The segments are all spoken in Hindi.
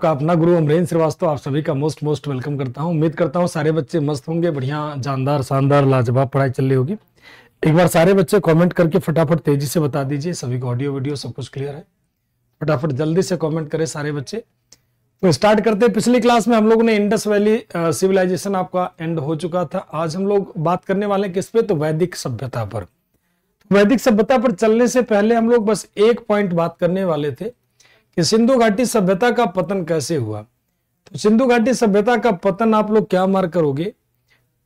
आपका अपना गुरु अमरेंद्र श्रीवास्तव आप सभी का मोस्ट वेलकम करता हूं। उम्मीद करता हूं सारे बच्चे मस्त होंगे, बढ़िया जानदार शानदार लाजवाब पढ़ाई चल रही होगी। एक बार सारे बच्चे कमेंट करके फटाफट तेजी से बता दीजिए सभी को ऑडियो वीडियो सब कुछ क्लियर है। फटाफट जल्दी से कमेंट करें सारे बच्चे। तो स्टार्ट करते हैं। पिछली क्लास में हम लोगों ने इंडस वैली सिविलाइजेशन आपका एंड हो चुका था। आज हम लोग बात करने वाले हैं किस पे, तो वैदिक सभ्यता पर। वैदिक सभ्यता पर चलने से पहले हम लोग बस एक पॉइंट बात करने वाले थे कि सिंधु घाटी सभ्यता का पतन कैसे हुआ। तो सिंधु घाटी सभ्यता का पतन आप लोग क्या मार करोगे,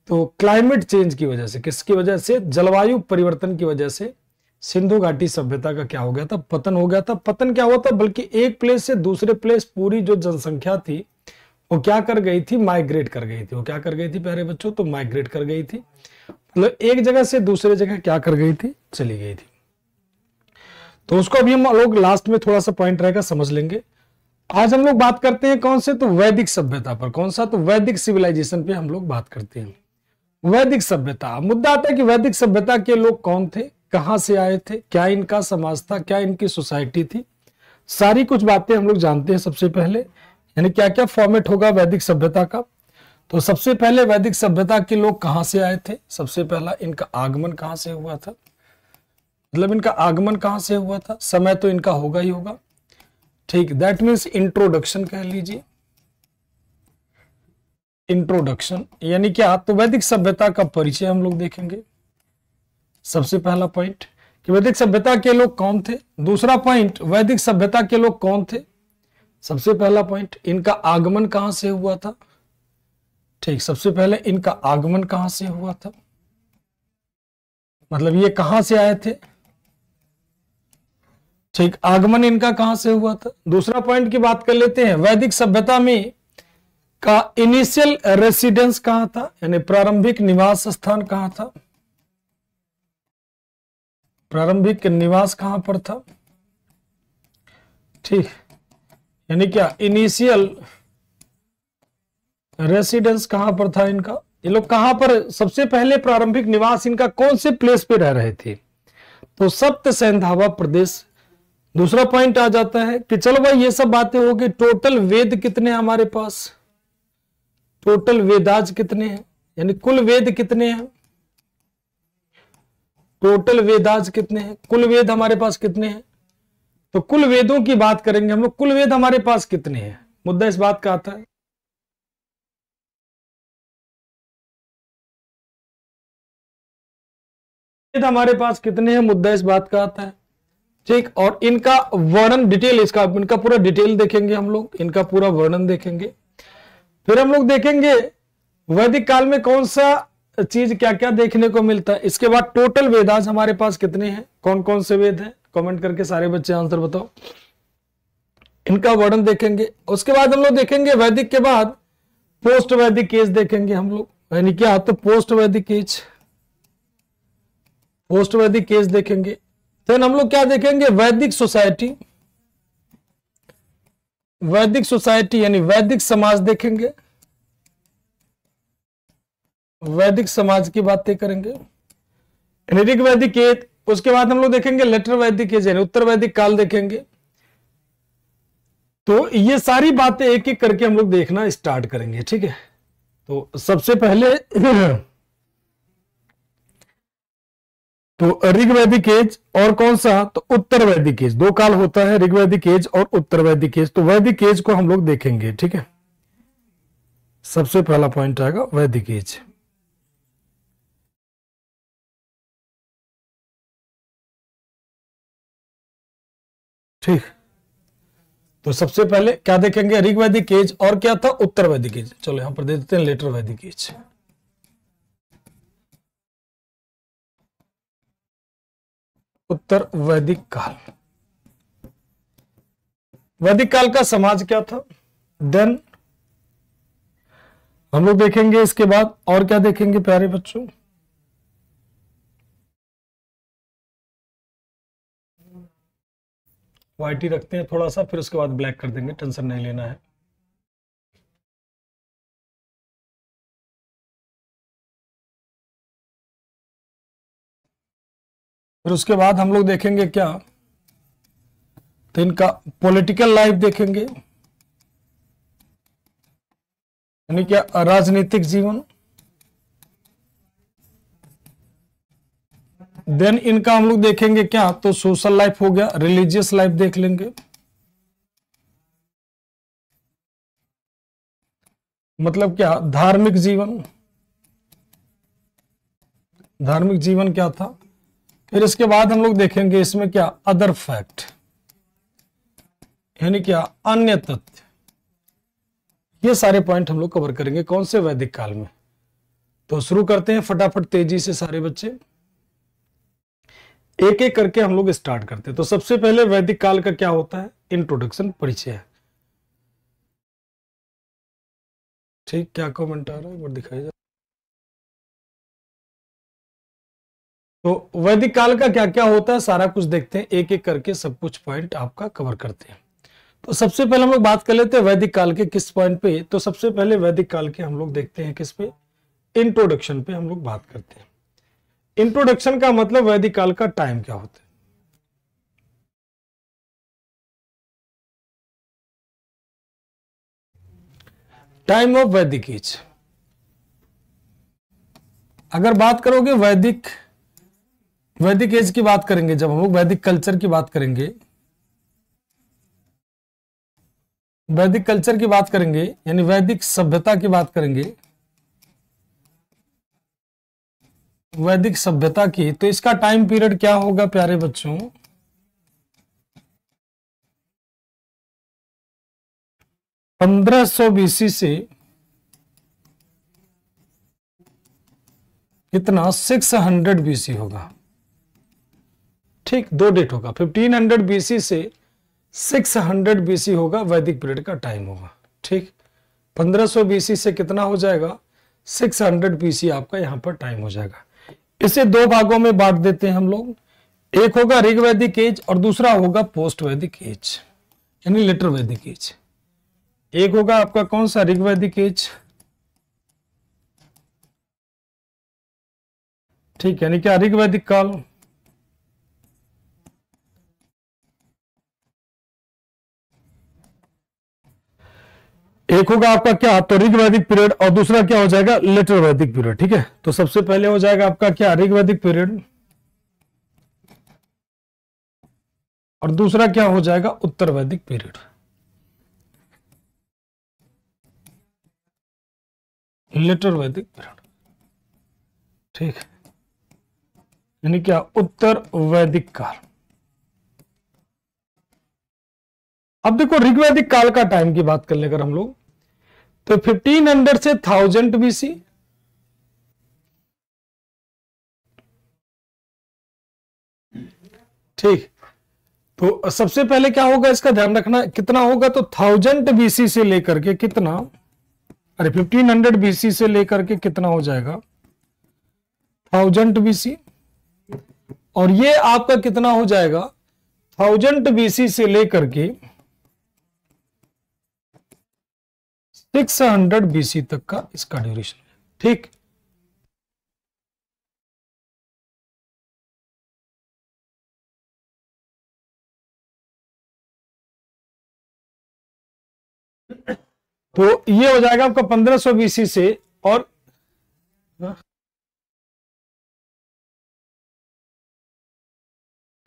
तो क्लाइमेट चेंज की वजह से, किसकी वजह से, जलवायु परिवर्तन की वजह से सिंधु घाटी सभ्यता का क्या हो गया था, पतन हो गया था। पतन क्या हुआ था, बल्कि एक प्लेस से दूसरे प्लेस पूरी जो जनसंख्या थी वो क्या कर गई थी, माइग्रेट कर गई थी। वो क्या कर गई थी प्यारे बच्चों, तो माइग्रेट कर गई थी। मतलब एक जगह से दूसरे जगह क्या कर गई थी, चली गई थी। तो उसको अभी हम लोग लास्ट में थोड़ा सा पॉइंट रहेगा समझ लेंगे। आज हम लोग बात करते हैं कौन से, तो वैदिक सभ्यता पर। कौन सा, तो वैदिक सिविलाइजेशन पे हम लोग बात करते हैं। वैदिक सभ्यता, मुद्दा आता है कि वैदिक सभ्यता के लोग कौन थे, कहां से आए थे, क्या इनका समाज था, क्या इनकी सोसाइटी थी, सारी कुछ बातें हम लोग जानते हैं। सबसे पहले यानी क्या क्या फॉर्मेट होगा वैदिक सभ्यता का। तो सबसे पहले वैदिक सभ्यता के लोग कहां से आए थे, सबसे पहला इनका आगमन कहां से हुआ था, मतलब इनका आगमन कहां से हुआ था, समय तो इनका होगा ही होगा, ठीक। दैट मीन्स इंट्रोडक्शन कह लीजिए। इंट्रोडक्शन यानी क्या, तो वैदिक सभ्यता का परिचय हम लोग देखेंगे। सबसे पहला पॉइंट कि वैदिक सभ्यता के लोग कौन थे। दूसरा पॉइंट, वैदिक सभ्यता के लोग कौन थे। सबसे पहला पॉइंट, इनका आगमन कहां से हुआ था, ठीक। सबसे पहले इनका आगमन कहां से हुआ था, मतलब ये कहां से आए थे, ठीक। आगमन इनका कहां से हुआ था। दूसरा पॉइंट की बात कर लेते हैं, वैदिक सभ्यता में का इनिशियल रेसिडेंस कहां था, यानी प्रारंभिक निवास स्थान कहां था, प्रारंभिक निवास कहां पर था, ठीक। यानी क्या, इनिशियल रेसिडेंस कहां पर था इनका, ये लोग कहां पर सबसे पहले प्रारंभिक निवास इनका कौन से प्लेस पे रह रहे थे, तो सप्त सैंधावा प्रदेश। दूसरा पॉइंट आ जाता है कि चलो भाई ये सब बातें हो गई, टोटल वेद कितने हैं हमारे पास, टोटल वेदाज कितने हैं, यानी कुल वेद कितने हैं, टोटल वेदाज कितने हैं, कुल वेद हमारे पास कितने हैं। तो कुल वेदों की बात करेंगे हम लोग, कुल वेद हमारे पास कितने हैं, मुद्दा इस बात का आता है। वेद हमारे पास कितने हैं, मुद्दा इस बात का आता है, ठीक। और इनका वर्णन डिटेल, इसका इनका पूरा डिटेल देखेंगे हम लोग, इनका पूरा वर्णन देखेंगे। फिर हम लोग देखेंगे वैदिक काल में कौन सा चीज क्या क्या देखने को मिलता है। इसके बाद टोटल वेदांश हमारे पास कितने हैं, कौन कौन से वेद हैं, कमेंट करके सारे बच्चे आंसर बताओ। इनका वर्णन देखेंगे। उसके बाद हम लोग देखेंगे वैदिक के बाद पोस्ट वैदिक एज देखेंगे हम लोग, यानी क्या, तो पोस्ट वैदिक एज, पोस्ट वैदिक एज देखेंगे। फिर हम लोग क्या देखेंगे, वैदिक सोसाइटी, वैदिक सोसाइटी यानी वैदिक समाज देखेंगे, वैदिक समाज की बातें करेंगे, ऋग वैदिक एज। उसके बाद हम लोग देखेंगे लेटर वैदिक एज यानी उत्तर वैदिक काल देखेंगे। तो ये सारी बातें एक एक करके हम लोग देखना स्टार्ट करेंगे, ठीक है। तो सबसे पहले तो ऋग वैदिक एज और कौन सा, तो उत्तर वैदिक एज। दो काल होता है, ऋग वैदिक एज और उत्तर वैदिक एज। तो वैदिक एज को हम लोग देखेंगे, ठीक है। सबसे पहला पॉइंट आएगा वैदिक एज, ठीक। तो सबसे पहले क्या देखेंगे, ऋग वैदिक एज और क्या था, उत्तर वैदिक एज। चलो यहां पर दे देते हैं लेटर वैदिक एज। उत्तर वैदिक काल, वैदिक काल का समाज क्या था, देन हम लोग देखेंगे। इसके बाद और क्या देखेंगे प्यारे बच्चों, व्हाइट ही रखते हैं थोड़ा सा, फिर उसके बाद ब्लैक कर देंगे, टेंशन नहीं लेना है। फिर उसके बाद हम लोग देखेंगे क्या, तो इनका पॉलिटिकल लाइफ देखेंगे, यानी क्या राजनीतिक जीवन। देन इनका हम लोग देखेंगे क्या, तो सोशल लाइफ हो गया, रिलीजियस लाइफ देख लेंगे, मतलब क्या धार्मिक जीवन, धार्मिक जीवन क्या था। फिर इसके बाद हम लोग देखेंगे इसमें क्या अदर फैक्ट, यानी क्या अन्य तथ्य। ये सारे पॉइंट हम लोग कवर करेंगे कौन से वैदिक काल में। तो शुरू करते हैं फटाफट तेजी से सारे बच्चे, एक एक करके हम लोग स्टार्ट करते हैं। तो सबसे पहले वैदिक काल का क्या होता है, इंट्रोडक्शन, परिचय है। ठीक, क्या कमेंट आ रहा है एक बार दिखाई जा। तो वैदिक काल का क्या क्या होता है सारा कुछ देखते हैं, एक एक करके सब कुछ पॉइंट आपका कवर करते हैं। तो सबसे पहले हम लोग बात कर लेते हैं वैदिक काल के किस पॉइंट पे। तो सबसे पहले वैदिक काल के हम लोग देखते हैं किस पे, इंट्रोडक्शन पे हम लोग बात करते हैं। इंट्रोडक्शन का मतलब वैदिक काल का टाइम क्या होता है। टाइम ऑफ वैदिक एज, अगर बात करोगे वैदिक एज की बात करेंगे, जब हम लोग वैदिक कल्चर की बात करेंगे, वैदिक कल्चर की बात करेंगे यानी वैदिक सभ्यता की बात करेंगे, वैदिक सभ्यता की, तो इसका टाइम पीरियड क्या होगा प्यारे बच्चों, 1500 बीसी से कितना 600 बीसी होगा। ठीक, दो डेट होगा, 1500 बीसी से 600 बीसी होगा, वैदिक पीरियड का टाइम होगा। ठीक, 1500 बीसी से कितना हो जाएगा 600 बीसी आपका यहां पर टाइम हो जाएगा। इसे दो भागों में बांट देते हैं हम लोग, एक होगा ऋग वैदिक एज और दूसरा होगा पोस्ट वैदिक एज यानी लेटर वैदिक एज। एक होगा आपका कौन सा, ऋग वैदिक एज, ठीक, यानी क्या ऋग वैदिक काल, एक होगा आपका क्या तो ऋग वैदिक पीरियड और दूसरा क्या हो जाएगा लेटर वैदिक पीरियड। ठीक है, तो सबसे पहले हो जाएगा आपका क्या ऋग वैदिक पीरियड और दूसरा क्या हो जाएगा उत्तर वैदिक पीरियड, लेटर वैदिक पीरियड। ठीक, यानी क्या उत्तर वैदिक काल। अब देखो ऋग्वैदिक काल का टाइम की बात कर ले अगर हम लोग, तो 1500 से 1000 बीसी, ठीक, तो सबसे पहले क्या होगा इसका ध्यान रखना, कितना होगा तो 1000 बीसी से लेकर के कितना, अरे 1500 बीसी से लेकर के कितना हो जाएगा 1000 बीसी, और ये आपका कितना हो जाएगा 1000 बीसी से लेकर के 600 बीसी तक का इसका ड्यूरेशन है। ठीक, तो ये हो जाएगा आपका 1500 बीसी से, और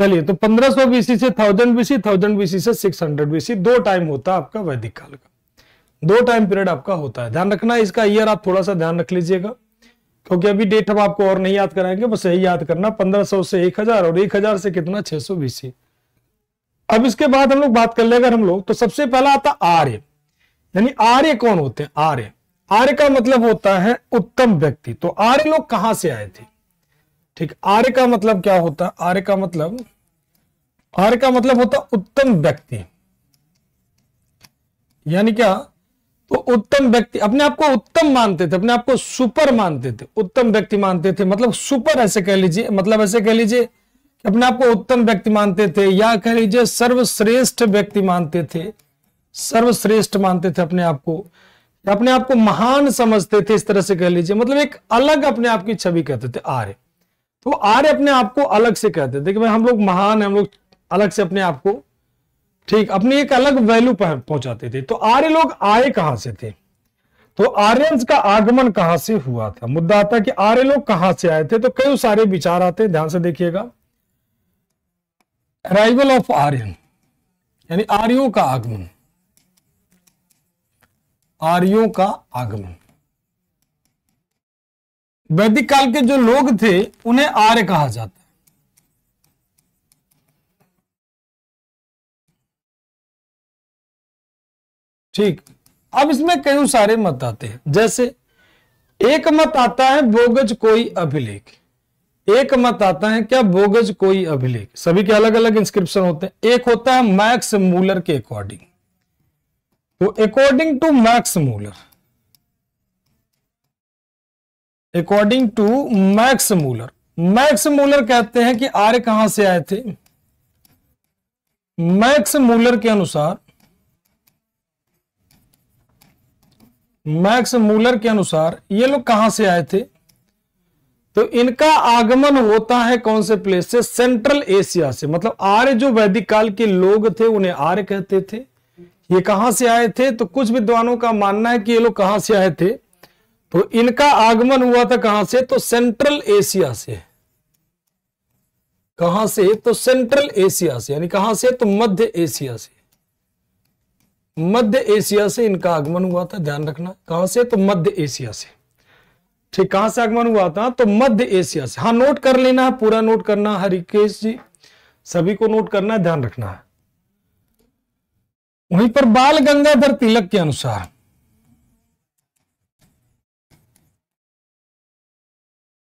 चलिए तो 1500 बीसी से 1000 बीसी, 1000 बीसी से 600 बीसी, दो टाइम होता है आपका वैदिक काल का, दो टाइम पीरियड आपका होता है। ध्यान रखना इसका ईयर आप थोड़ा सा ध्यान रख लीजिएगा, क्योंकि अभी डेट हम आपको और नहीं याद कराएंगे, बस यही याद करना 1500 से 1000 और 1000 से कितना 600 बीसी। अब इसके बाद हम लोग बात कर ले अगर हम लोग, तो सबसे पहला आता आर्य, यानी आर्य कौन होते हैं, आर्य, आर्य का मतलब होता है उत्तम व्यक्ति। तो आर्य लोग कहां से आए थे, ठीक, आर्य का मतलब क्या होता है, आर्य का मतलब होता उत्तम व्यक्ति, यानी क्या, तो उत्तम व्यक्ति अपने आप को उत्तम मानते थे, अपने आप को सुपर मानते थे, उत्तम व्यक्ति मानते थे, मतलब सुपर ऐसे कह लीजिए, मतलब ऐसे कह लीजिए कि अपने आप को उत्तम व्यक्ति मानते थे, या कह लीजिए सर्वश्रेष्ठ व्यक्ति मानते थे, सर्वश्रेष्ठ मानते थे अपने आप को, अपने आप को महान समझते थे, इस तरह से कह लीजिए, मतलब एक अलग अपने आप की छवि कहते थे आर्य। तो आर्य अपने आप को अलग से कहते थे कि भाई हम लोग महान हैं, हम लोग अलग से अपने आप को, ठीक, अपनी एक अलग वैल्यू पर पहुंचाते थे। तो आर्य लोग आए कहां से थे, तो आर्यंस का आगमन कहां से हुआ था। मुद्दा आता है कि आर्य लोग कहां से आए थे, तो कई सारे विचार आते हैं, ध्यान से देखिएगा। अराइवल ऑफ आर्यन यानी आर्यों का आगमन, आर्यों का आगमन। वैदिक काल के जो लोग थे उन्हें आर्य कहा जाता है। ठीक, अब इसमें कई सारे मत आते हैं। जैसे एक मत आता है बोगज कोई अभिलेख, एक मत आता है क्या, बोगज कोई अभिलेख। सभी के अलग अलग इंस्क्रिप्शन होते हैं। एक होता है मैक्स मूलर के अकॉर्डिंग, तो according to Max Muller, according to Max Muller, Max Muller कहते हैं कि आर्य कहां से आए थे। मैक्स मूलर के अनुसार, मैक्स मूलर के अनुसार ये लोग कहां से आए थे, तो इनका आगमन होता है कौन से प्लेस से, सेंट्रल एशिया से। मतलब आर्य जो वैदिक काल के लोग थे उन्हें आर्य कहते थे। ये कहां से आए थे, तो कुछ विद्वानों का मानना है कि ये लोग कहां से आए थे, तो इनका आगमन हुआ था कहां से, तो सेंट्रल एशिया से। कहां से, तो सेंट्रल एशिया से, यानी कहां से, तो मध्य एशिया से। मध्य एशिया से इनका आगमन हुआ था, ध्यान रखना। कहां से, तो मध्य एशिया से। ठीक, कहां से आगमन हुआ था, तो मध्य एशिया से। हाँ, नोट कर लेना है, पूरा नोट करना है हरिकेश जी, सभी को नोट करना है, ध्यान रखना है। वहीं पर बाल गंगाधर तिलक के अनुसार,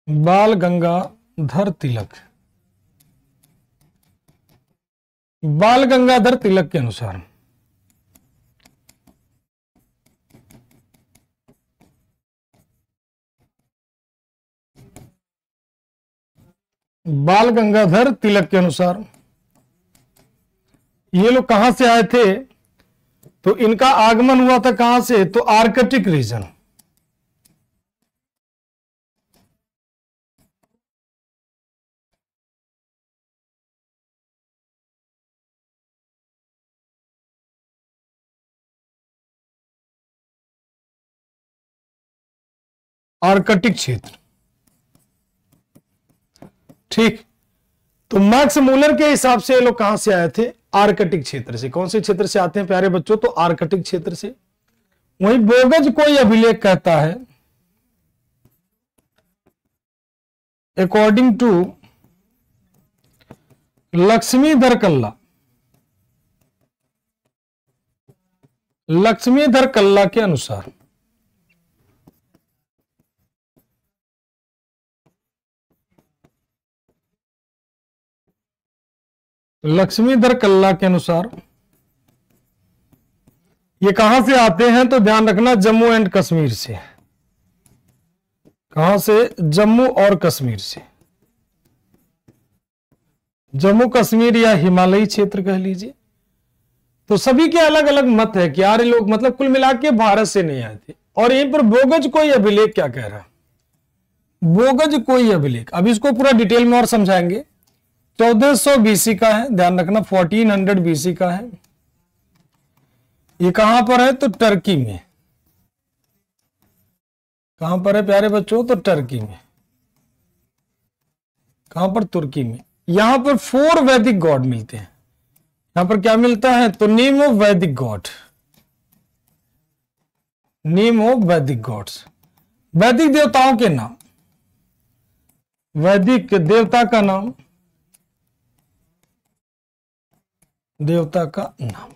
बाल गंगाधर तिलक, बाल गंगाधर तिलक के अनुसार बाल गंगाधर तिलक के अनुसार ये लोग कहां से आए थे, तो इनका आगमन हुआ था कहां से, तो आर्कटिक रीजन। आर्कटिक क्षेत्र। ठीक, तो मैक्स मूलर के हिसाब से ये लोग कहां से आए थे, आर्कटिक क्षेत्र से। कौन से क्षेत्र से आते हैं प्यारे बच्चों, तो आर्कटिक क्षेत्र से। वहीं बोगज कोई अभिलेख कहता है, अकॉर्डिंग टू लक्ष्मीधर कल्ला, लक्ष्मीधर कल्ला के अनुसार, लक्ष्मीधर कल्ला के अनुसार ये कहां से आते हैं, तो ध्यान रखना जम्मू एंड कश्मीर से। कहां से, जम्मू और कश्मीर से। जम्मू कश्मीर या हिमालयी क्षेत्र कह लीजिए। तो सभी के अलग अलग मत है कि यार लोग मतलब कुल मिला के भारत से नहीं आए थे। और यहीं पर बोगज कोई अभिलेख क्या कह रहा है, बोगज कोई अभिलेख, अब इसको पूरा डिटेल में और समझाएंगे। 1400 बीसी का है, ध्यान रखना 1400 बीसी का है। ये कहां पर है, तो टर्की में। कहां पर है प्यारे बच्चों, तो टर्की में। कहां पर, तुर्की में। यहां पर 4 वैदिक गॉड मिलते हैं। यहां पर क्या मिलता है, तो नेम ऑफ वैदिक गॉड, नेम ऑफ वैदिक गॉड्स, वैदिक देवताओं के नाम, वैदिक देवता का नाम, देवता का नाम।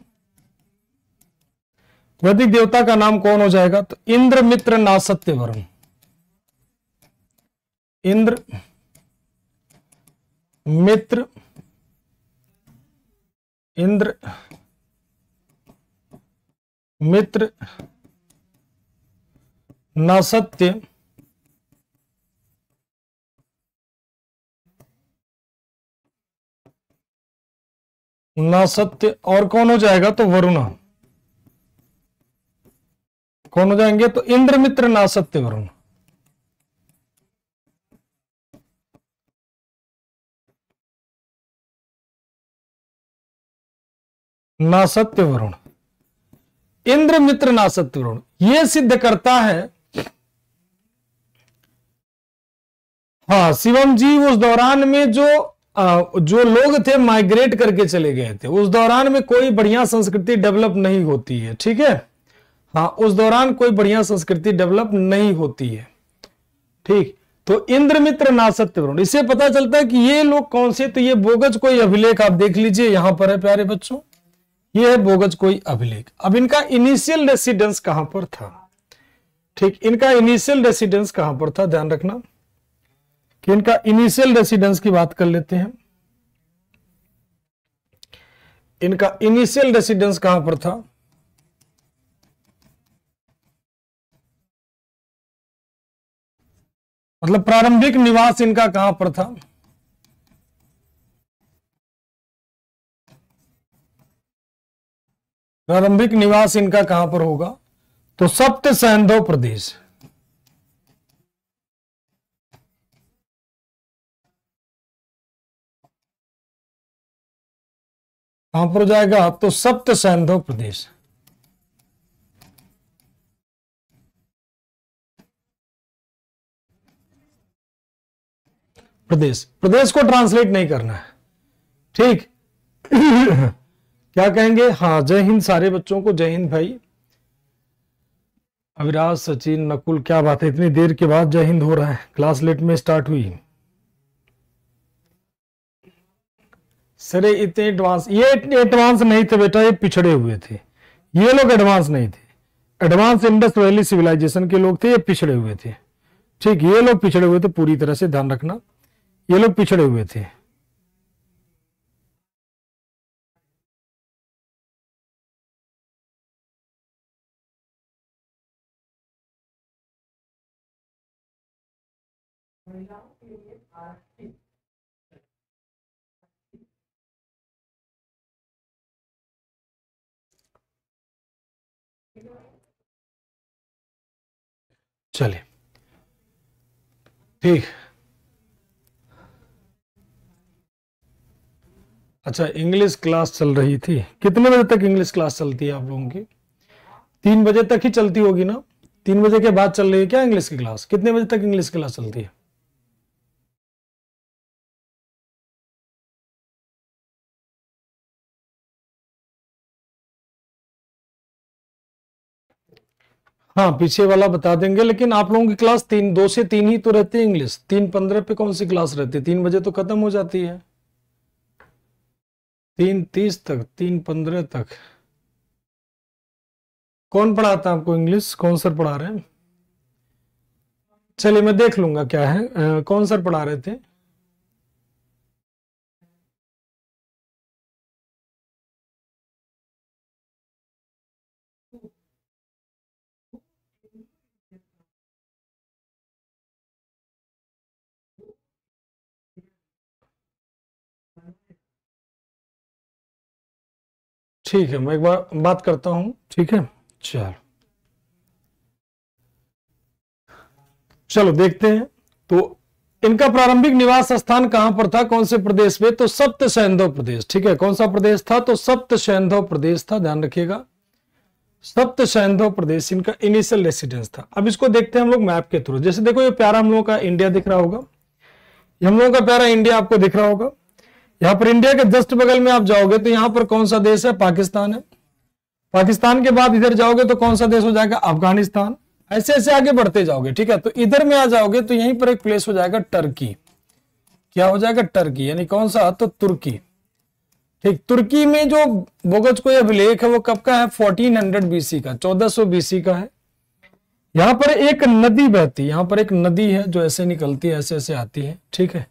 वैदिक देवता का नाम कौन हो जाएगा, तो इंद्र मित्र नासत्य वरुण, इंद्र मित्र, इंद्र मित्र नासत्य नासत्य, और कौन हो जाएगा, तो वरुणा। कौन हो जाएंगे, तो इंद्र मित्र नासत्य वरुण। नासत्य वरुण, इंद्र मित्र नासत्य वरुण, ये सिद्ध करता है। हाँ शिवम जी, उस दौरान में जो लोग थे माइग्रेट करके चले गए थे, उस दौरान में कोई बढ़िया संस्कृति डेवलप नहीं होती है। ठीक है, हाँ उस दौरान कोई बढ़िया संस्कृति डेवलप नहीं होती है। ठीक, तो इंद्रमित्र नासत्य वरुण, इससे पता चलता है कि ये लोग कौन से, तो ये बोगज कोई अभिलेख आप देख लीजिए, यहां पर है प्यारे बच्चों, ये है बोगज कोई अभिलेख। अब इनका इनिशियल रेसिडेंस कहां पर था? ठीक, इनका इनिशियल रेसिडेंस कहां पर था, ध्यान रखना कि इनका इनिशियल रेसिडेंस की बात कर लेते हैं। इनका इनिशियल रेसिडेंस कहां पर था? मतलब प्रारंभिक निवास इनका कहां पर था? प्रारंभिक निवास इनका कहां पर होगा? तो सप्त सैंधव प्रदेश। कहां पर हो जाएगा? तो सप्त सैंधव प्रदेश। प्रदेश, प्रदेश को ट्रांसलेट नहीं करना है। ठीक क्या कहेंगे? हाँ जय हिंद सारे बच्चों को, जय हिंद भाई। अविराज, सचिन, नकुल, क्या बात है, इतनी देर के बाद जय हिंद हो रहा है, क्लास लेट में स्टार्ट हुई। सर इतने एडवांस, ये एडवांस नहीं थे बेटा, ये पिछड़े हुए थे। ये लोग एडवांस नहीं थे, एडवांस इंडस वैली सिविलाइजेशन के लोग थे, ये पिछड़े हुए थे। ठीक, ये लोग पिछड़े हुए थे, पूरी तरह से ध्यान रखना, ये लोग पिछड़े हुए थे। चलिए ठीक, अच्छा इंग्लिश क्लास चल रही थी, कितने बजे तक इंग्लिश क्लास चलती है आप लोगों की? 3 बजे तक ही चलती होगी ना? 3 बजे के बाद चल रही है क्या इंग्लिश की क्लास? कितने बजे तक इंग्लिश क्लास चलती है? हाँ पीछे वाला बता देंगे, लेकिन आप लोगों की क्लास 2 से 3 ही तो रहती है इंग्लिश, 3:15 पे कौन सी क्लास रहती है? 3 बजे तो खत्म हो जाती है, 3:30 तक, 3:15 तक। कौन पढ़ाता है आपको इंग्लिश? कौन सर पढ़ा रहे हैं? चलिए मैं देख लूंगा क्या है, कौन सर पढ़ा रहे थे? ठीक है, मैं एक बार बात करता हूं, ठीक है। चलो चलो देखते हैं, तो इनका प्रारंभिक निवास स्थान कहां पर था, कौन से प्रदेश में? तो सप्त सैंधव प्रदेश। ठीक है, कौन सा प्रदेश था? तो सप्त सैंधव प्रदेश था, ध्यान रखिएगा, सप्त सैंधव प्रदेश इनका इनिशियल रेसिडेंस था। अब इसको देखते हैं हम लोग मैप के थ्रू। जैसे देखो ये प्यारा हम लोगों का इंडिया दिख रहा होगा, ये हम लोगों का प्यारा इंडिया आपको दिख रहा होगा। यहां पर इंडिया के जस्ट बगल में आप जाओगे तो यहां पर कौन सा देश है? पाकिस्तान है। पाकिस्तान के बाद इधर जाओगे तो कौन सा देश हो जाएगा? अफगानिस्तान। ऐसे ऐसे आगे बढ़ते जाओगे, ठीक है। तो इधर में आ जाओगे तो यहीं पर एक प्लेस हो जाएगा टर्की। क्या हो जाएगा? टर्की, यानी कौन सा? तो तुर्की। ठीक, तुर्की में जो बोगज कोई अभिलेख है वो कब का है? 1400 बीसी का, 1400 बीसी का है। यहां पर एक नदी बहती है, यहां पर एक नदी है जो ऐसे निकलती है, ऐसे ऐसे आती है, ठीक है।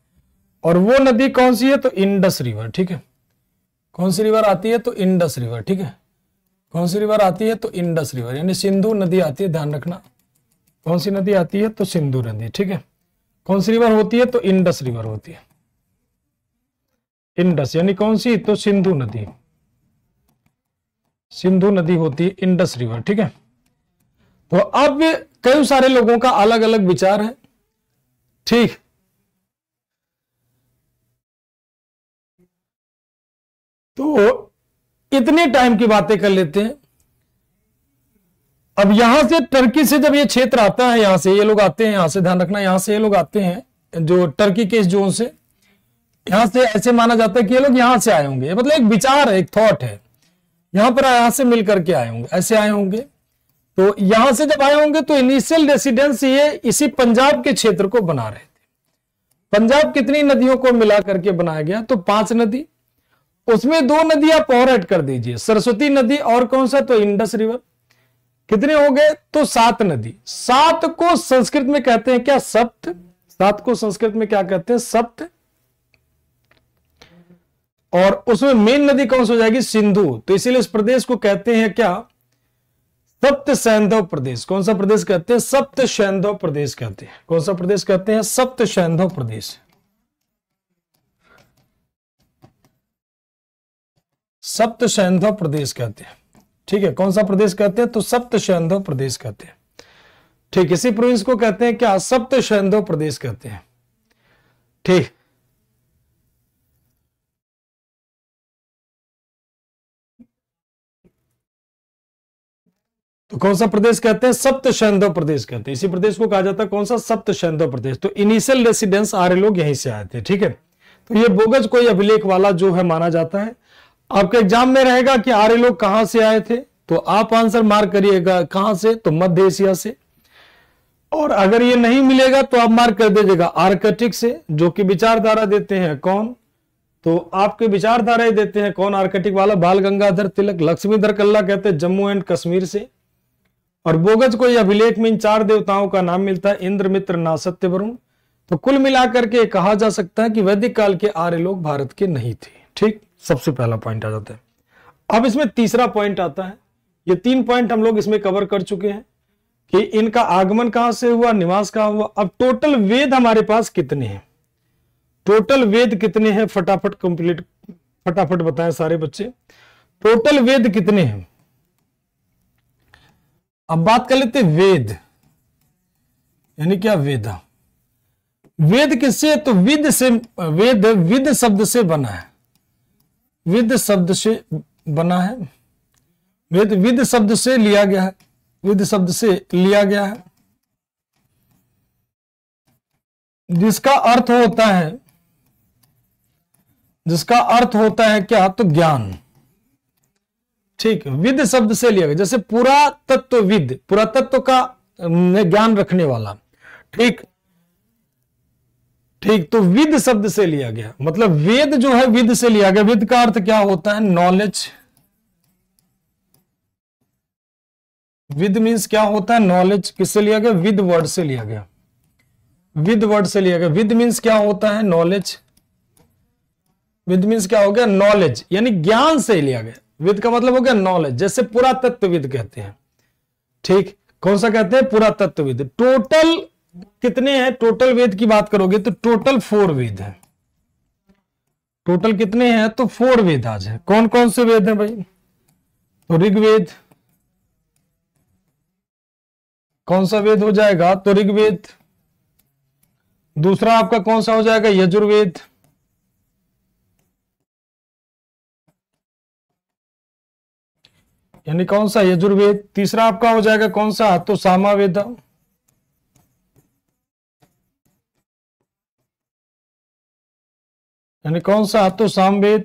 और वो नदी कौन सी है? तो इंडस रिवर, ठीक है। कौन सी रिवर आती है? तो इंडस रिवर, ठीक है। कौन सी रिवर आती है? तो इंडस रिवर, यानी सिंधु नदी आती है, ध्यान रखना। कौन सी नदी आती है? तो सिंधु नदी, ठीक है। कौन सी रिवर होती है? तो इंडस रिवर होती है। इंडस यानी कौन सी? तो सिंधु नदी, सिंधु नदी होती है, इंडस रिवर, ठीक है। तो अब कई सारे लोगों का अलग अलग विचार है, ठीक। तो इतने टाइम की बातें कर लेते हैं। अब यहां से टर्की से जब ये क्षेत्र आता है, यहां से ये लोग आते हैं, यहां से ध्यान रखना, यहां से ये लोग आते हैं जो टर्की के इस जोन से, यहां से ऐसे माना जाता है कि ये लोग यहां से आए होंगे, मतलब एक विचार है, एक थॉट है, यहां पर यहां से मिल करके आए होंगे, ऐसे आए होंगे। तो यहां से जब आए होंगे तो इनिशियल रेसिडेंस ये इसी पंजाब के क्षेत्र को बना रहे थे। पंजाब कितनी नदियों को मिला करके बनाया गया? तो 5 नदी, उसमें 2 नदी आप और ऐड कर दीजिए, सरस्वती नदी और कौन सा? तो इंडस रिवर। कितने हो गए? तो 7 नदी। 7 को संस्कृत में कहते हैं क्या? सप्त। 7 को संस्कृत में क्या कहते हैं? सप्त। और उसमें मेन नदी कौन सी हो जाएगी? सिंधु। तो इसीलिए इस प्रदेश को कहते हैं क्या? सप्त सैंधव प्रदेश। कौन सा प्रदेश कहते हैं? सप्त सैंधव प्रदेश कहते हैं। कौन सा प्रदेश कहते हैं? सप्त सैंधव प्रदेश। सप्त सैंधव प्रदेश कहते हैं। ठीक है, कौन सा प्रदेश कहते हैं? तो सप्त सैंधव प्रदेश कहते हैं। ठीक, इसी प्रोविंस को कहते हैं क्या? सप्त सैंधव प्रदेश कहते हैं। ठीक, तो कौन सा प्रदेश कहते हैं? सप्त सैंधव प्रदेश कहते हैं। इसी प्रदेश को कहा जाता है कौन सा? सप्त सैंधव प्रदेश। तो इनिशियल रेसिडेंस आर्य लोग यहीं से आए थे। ठीक है, तो ये बोगस कोई अभिलेख वाला जो है माना जाता है। आपके एग्जाम में रहेगा कि आर्य लोग कहां से आए थे, तो आप आंसर मार्क करिएगा कहां से? तो मध्य एशिया से। और अगर ये नहीं मिलेगा तो आप मार्क कर दीजिएगा आर्कटिक से, जो कि विचारधारा देते हैं कौन? तो आपके विचारधारा देते हैं कौन? आर्कटिक वाला बाल गंगाधर तिलक। लक्ष्मीधर कल्ला कहते हैं जम्मू एंड कश्मीर से। और बोगस को यह अभिलेख में इन 4 देवताओं का नाम मिलता है, इंद्र, मित्र, नासत्य, वरुण। तो कुल मिलाकर के कहा जा सकता है कि वैदिक काल के आर्य लोग भारत के नहीं थे। ठीक, सबसे पहला पॉइंट आ जाता है। अब इसमें तीसरा पॉइंट आता है। ये 3 पॉइंट हम लोग इसमें कवर कर चुके हैं कि इनका आगमन कहां से हुआ, निवास कहां हुआ। अब टोटल वेद हमारे पास कितने हैं? टोटल वेद कितने हैं? फटाफट बताएं सारे बच्चे, टोटल वेद कितने हैं? अब बात कर लेते वेद, यानी क्या? वेदा। वेद किससे? तो विद से। वेद विद शब्द से बना है, विद शब्द से बना है। वेद विद शब्द से लिया गया है, विद शब्द से लिया गया है, जिसका अर्थ होता है, जिसका अर्थ होता है क्या? तो ज्ञान। ठीक, विद शब्द से लिया गया, जैसे पुरातत्वविद, पुरातत्व का ज्ञान रखने वाला। ठीक ठीक, तो विद शब्द से लिया गया, मतलब वेद जो है विद से लिया गया। विद का अर्थ क्या होता है? नॉलेज। विद मीन्स क्या होता है? नॉलेज। किससे लिया गया? विद वर्ड से लिया गया, विद वर्ड से लिया गया। विद मीन्स क्या होता है? नॉलेज। विद मीन्स क्या हो गया? नॉलेज, यानी ज्ञान से लिया गया। विद का मतलब हो गया नॉलेज, जैसे पुरातत्वविद कहते हैं। ठीक, कौन सा कहते हैं? पुरातत्वविद। टोटल कितने हैं? टोटल वेद की बात करोगे तो टोटल 4 वेद है। टोटल कितने हैं? तो 4 वेद आज है। कौन कौन से वेद हैं भाई? तो ऋग्वेद। कौन सा वेद हो जाएगा? तो ऋग्वेद। दूसरा आपका कौन सा हो जाएगा? यजुर्वेद। यानी कौन सा? यजुर्वेद। तीसरा आपका हो जाएगा कौन सा? तो सामवेद। यानी कौन सा? तो सामवेद।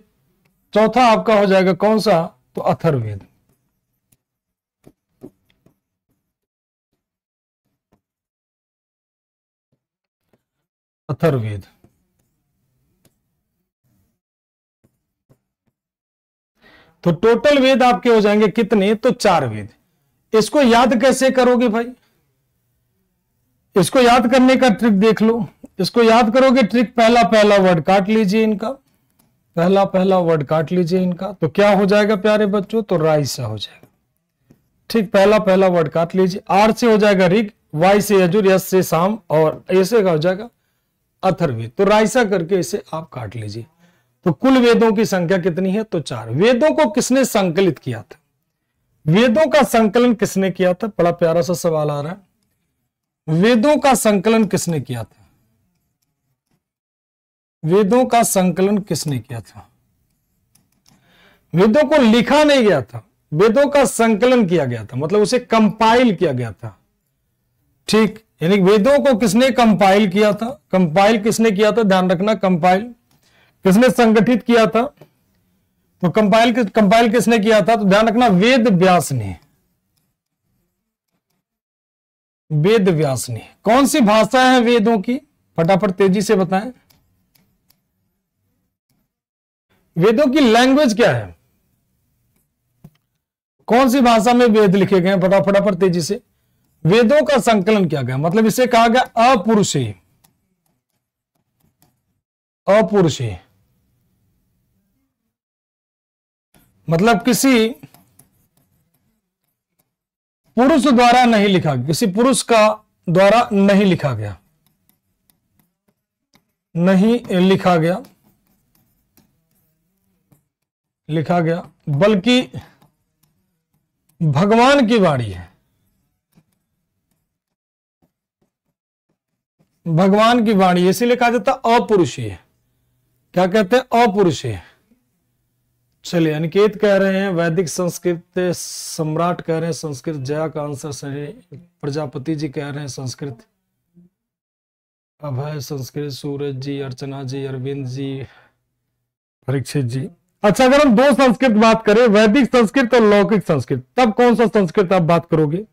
चौथा आपका हो जाएगा कौन सा? तो अथर्ववेद। अथर्ववेद। तो टोटल वेद आपके हो जाएंगे कितने? तो 4 वेद। इसको याद कैसे करोगे भाई? इसको याद करने का ट्रिक देख लो। इसको याद करोगे ट्रिक, पहला पहला वर्ड काट लीजिए इनका, पहला पहला वर्ड काट लीजिए इनका। तो क्या हो जाएगा प्यारे बच्चों? तो राइसा हो जाएगा। ठीक, पहला पहला वर्ड काट लीजिए। आर से हो जाएगा ऋग, वाई से यजुर, यस से साम, और ऐसे का हो जाएगा अथर्ववेद। तो राइसा करके इसे आप काट लीजिए। तो कुल वेदों की संख्या कितनी है? तो 4। वेदों को किसने संकलित किया था? वेदों का संकलन किसने किया था? बड़ा प्यारा सा सवाल आ रहा है। वेदों का संकलन किसने किया था? वेदों का संकलन किसने किया था? वेदों को लिखा नहीं गया था, वेदों का संकलन किया गया था, मतलब उसे कंपाइल किया गया था। ठीक, यानी वेदों को किसने कंपाइल किया था? कंपाइल किसने किया था? ध्यान रखना, कंपाइल किसने संगठित किया था? तो कंपाइल किसने किया था? तो ध्यान रखना, वेद व्यास ने। वेद व्यास ने। कौन सी भाषा है वेदों की? फटाफट तेजी से बताएं। वेदों की लैंग्वेज क्या है? कौन सी भाषा में वेद लिखे गए हैं? फटाफट तेजी से। वेदों का संकलन किया गया, मतलब इसे कहा गया अपौरुषेय। अपौरुषेय मतलब किसी पुरुष द्वारा नहीं लिखा, किसी पुरुष का द्वारा नहीं लिखा गया, नहीं लिखा गया, बल्कि भगवान की वाणी है। भगवान की वाणी, इसीलिए कहा जाता अपौरुषेय। क्या कहते हैं? अपौरुषेय। चलिए, अनिकेत कह रहे हैं वैदिक संस्कृत, सम्राट कह रहे हैं संस्कृत, जया का आंसर सही, प्रजापति जी कह रहे हैं संस्कृत, अभय संस्कृत, सूरज जी, अर्चना जी, अरविंद जी, परीक्षित जी। अच्छा, अगर हम दो संस्कृत बात करें, वैदिक संस्कृत और लौकिक संस्कृत, तब कौन सा संस्कृत आप बात करोगे?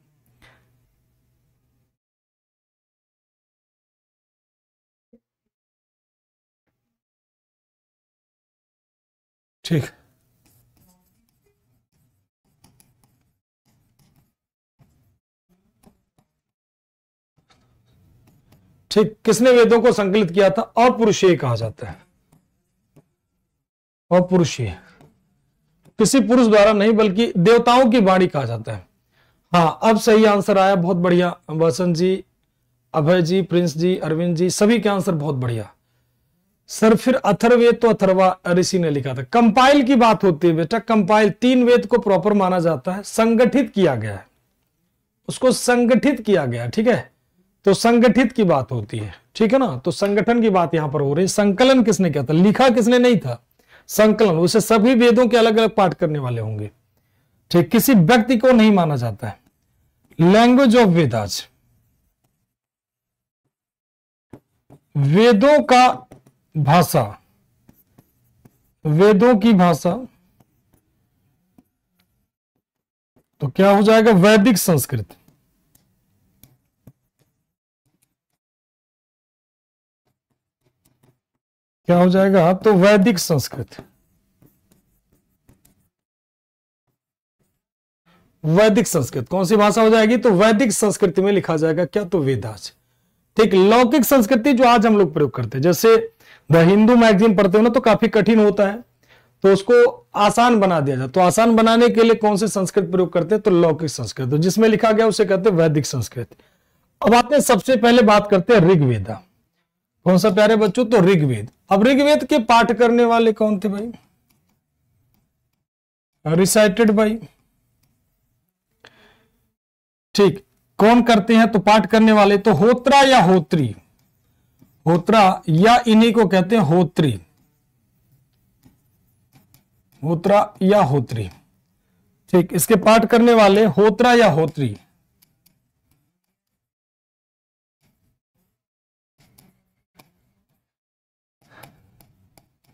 ठीक, ठीक। किसने वेदों को संकलित किया था? अपौरुषेय कहा जाता है। अपौरुषेय, किसी पुरुष द्वारा नहीं बल्कि देवताओं की वाणी कहा जाता है। हाँ, अब सही आंसर आया, बहुत बढ़िया। वसंत जी, अभय जी, प्रिंस जी, अरविंद जी, सभी के आंसर बहुत बढ़िया। सर फिर अथर्ववेद तो अथर्वा ऋषि ने लिखा था। कंपाइल की बात होती है बेटा, कंपाइल, 3 वेद को प्रॉपर माना जाता है, संगठित किया गया है, उसको संगठित किया गया, ठीक है, तो संगठित की बात होती है, ठीक है ना, तो संगठन की बात यहां पर हो रही है। संकलन किसने किया था? लिखा किसने नहीं था, संकलन। उसे सभी वेदों के अलग अलग पाठ करने वाले होंगे, ठीक, किसी व्यक्ति को नहीं माना जाता है। लैंग्वेज ऑफ वेदास, वेदों का भाषा, वेदों की भाषा, तो क्या हो जाएगा? वैदिक संस्कृत। क्या हो जाएगा? तो वैदिक संस्कृत। वैदिक संस्कृत कौन सी भाषा हो जाएगी? तो वैदिक संस्कृति में लिखा जाएगा क्या? तो वेदास। ठीक, लौकिक संस्कृति जो आज हम लोग प्रयोग करते हैं, जैसे द हिंदू मैगजीन पढ़ते हो ना, तो काफी कठिन होता है, तो उसको आसान बना दिया जाए, तो आसान बनाने के लिए कौन से संस्कृत प्रयोग करते हैं? तो लौकिक संस्कृत, तो जिसमें लिखा गया उसे कहते हैं वैदिक संस्कृत। अब आते हैं, सबसे पहले बात करते हैं ऋग्वेदा। कौन सा प्यारे बच्चों? तो ऋग्वेद। अब ऋग्वेद के पाठ करने वाले कौन थे भाई? रिसाइटेड बाई, ठीक, कौन करते हैं? तो पाठ करने वाले तो होत्रा या होत्री, होत्रा या इन्हीं को कहते हैं होत्री, होत्रा या होत्री, ठीक, इसके पाठ करने वाले होत्रा या होत्री।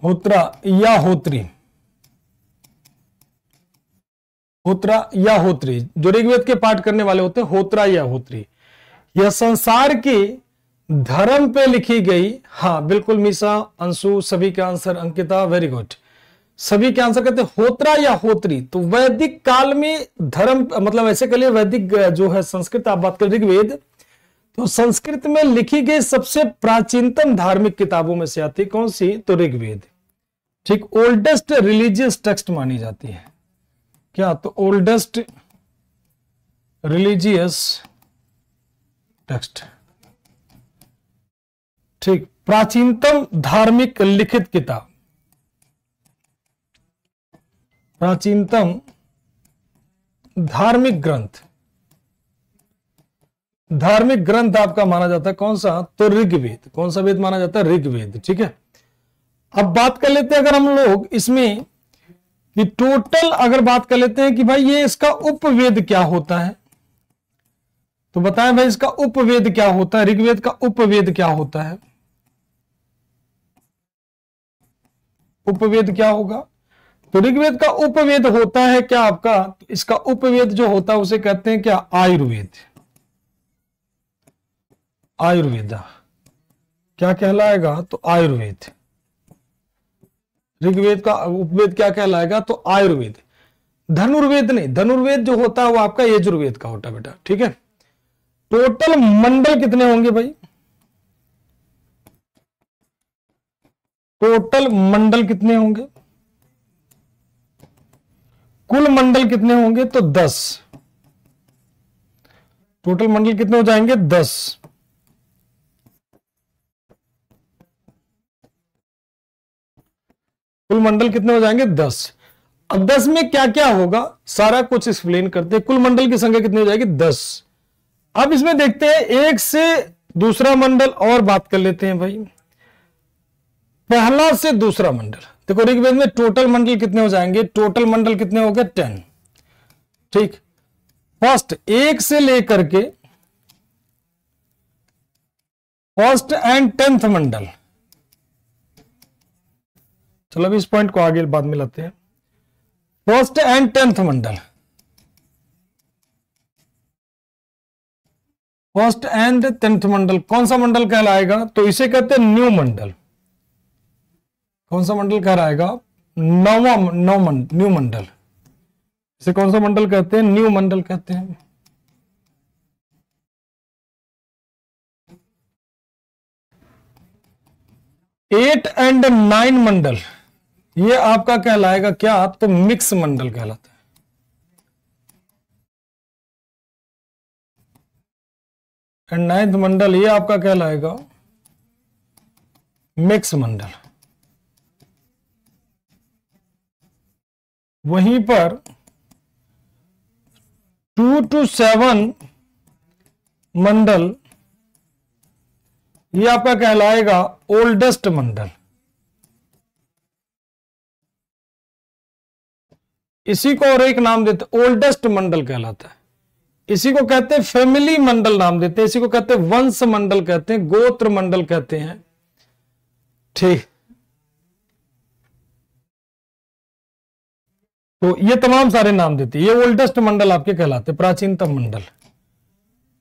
होत्रा या होत्री, होत्रा या होत्री, जो ऋग्वेद के पाठ करने वाले होते हैं होत्रा या होत्री। यह संसार की धर्म पे लिखी गई, हाँ बिल्कुल मिसा, अंशु, सभी के आंसर, अंकिता वेरी गुड, सभी के आंसर कहते हैं होत्रा या होत्री। तो वैदिक काल में धर्म, मतलब ऐसे कह लिए वैदिक जो है संस्कृत आप बात कर ऋग्वेद, तो संस्कृत में लिखी गई सबसे प्राचीनतम धार्मिक किताबों में से आती कौन सी? तो ऋग्वेद, ठीक, ओल्डेस्ट रिलीजियस टेक्स्ट मानी जाती है क्या? तो ओल्डेस्ट रिलीजियस टेक्स्ट, ठीक, प्राचीनतम धार्मिक लिखित किताब, प्राचीनतम धार्मिक ग्रंथ, धार्मिक ग्रंथ आपका माना जाता है कौन सा? तो ऋग्वेद। कौन सा वेद माना जाता है? ऋग्वेद, ठीक है। अब बात कर लेते हैं, अगर हम लोग इसमें कि टोटल अगर बात कर लेते हैं कि भाई ये इसका उपवेद क्या होता है, तो बताएं भाई इसका उपवेद क्या होता है, ऋग्वेद का उपवेद क्या होता है, उपवेद क्या होगा। तो ऋग्वेद का उपवेद होता है क्या आपका, तो इसका उपवेद जो होता है उसे कहते हैं क्या, आयुर्वेद। आयुर्वेदा क्या कहलाएगा, तो आयुर्वेद। ऋग्वेद का उपवेद क्या कहलाएगा, तो आयुर्वेद। धनुर्वेद नहीं, धनुर्वेद जो होता है वो आपका यजुर्वेद का होता है बेटा, ठीक है। टोटल मंडल कितने होंगे भाई, टोटल मंडल कितने होंगे, कुल मंडल कितने होंगे, तो 10। टोटल मंडल कितने हो जाएंगे, 10। कुल मंडल कितने हो जाएंगे, 10। अब 10 में क्या क्या होगा सारा कुछ एक्सप्लेन करते हैं। कुल मंडल की संख्या कितनी हो जाएगी, 10। अब इसमें देखते हैं एक से दूसरा मंडल और बात कर लेते हैं भाई। पहला से दूसरा मंडल देखो, ऋग्वेद में टोटल मंडल कितने हो जाएंगे, टोटल मंडल कितने हो गए, 10। ठीक, फर्स्ट एक से लेकर के फर्स्ट एंड 10th मंडल। चलो अभी इस पॉइंट को आगे बाद में लाते हैं। First and 10th Mandal, first and 10th मंडल कौन सा मंडल कहलाएगा, तो इसे कहते हैं न्यू मंडल। कौन सा मंडल कहलाएगा, न्यू मंडल। इसे कौन सा मंडल कहते हैं, न्यू मंडल कहते हैं। एट एंड 9 मंडल ये आपका कहलाएगा क्या, तो मिक्स मंडल कहलाता है। एंड 9th मंडल ये आपका कहलाएगा मिक्स मंडल। वहीं पर 2 to 7 मंडल ये आपका कहलाएगा ओल्डेस्ट मंडल। इसी को और एक नाम देते, ओल्डेस्ट मंडल कहलाता है। इसी को कहते हैं फैमिली मंडल नाम देते हैं, इसी को कहते हैं वंश मंडल कहते हैं, गोत्र मंडल कहते हैं। ठीक, तो ये तमाम सारे नाम देते हैं। ये ओल्डेस्ट मंडल आपके कहलाते हैं, प्राचीनतम मंडल।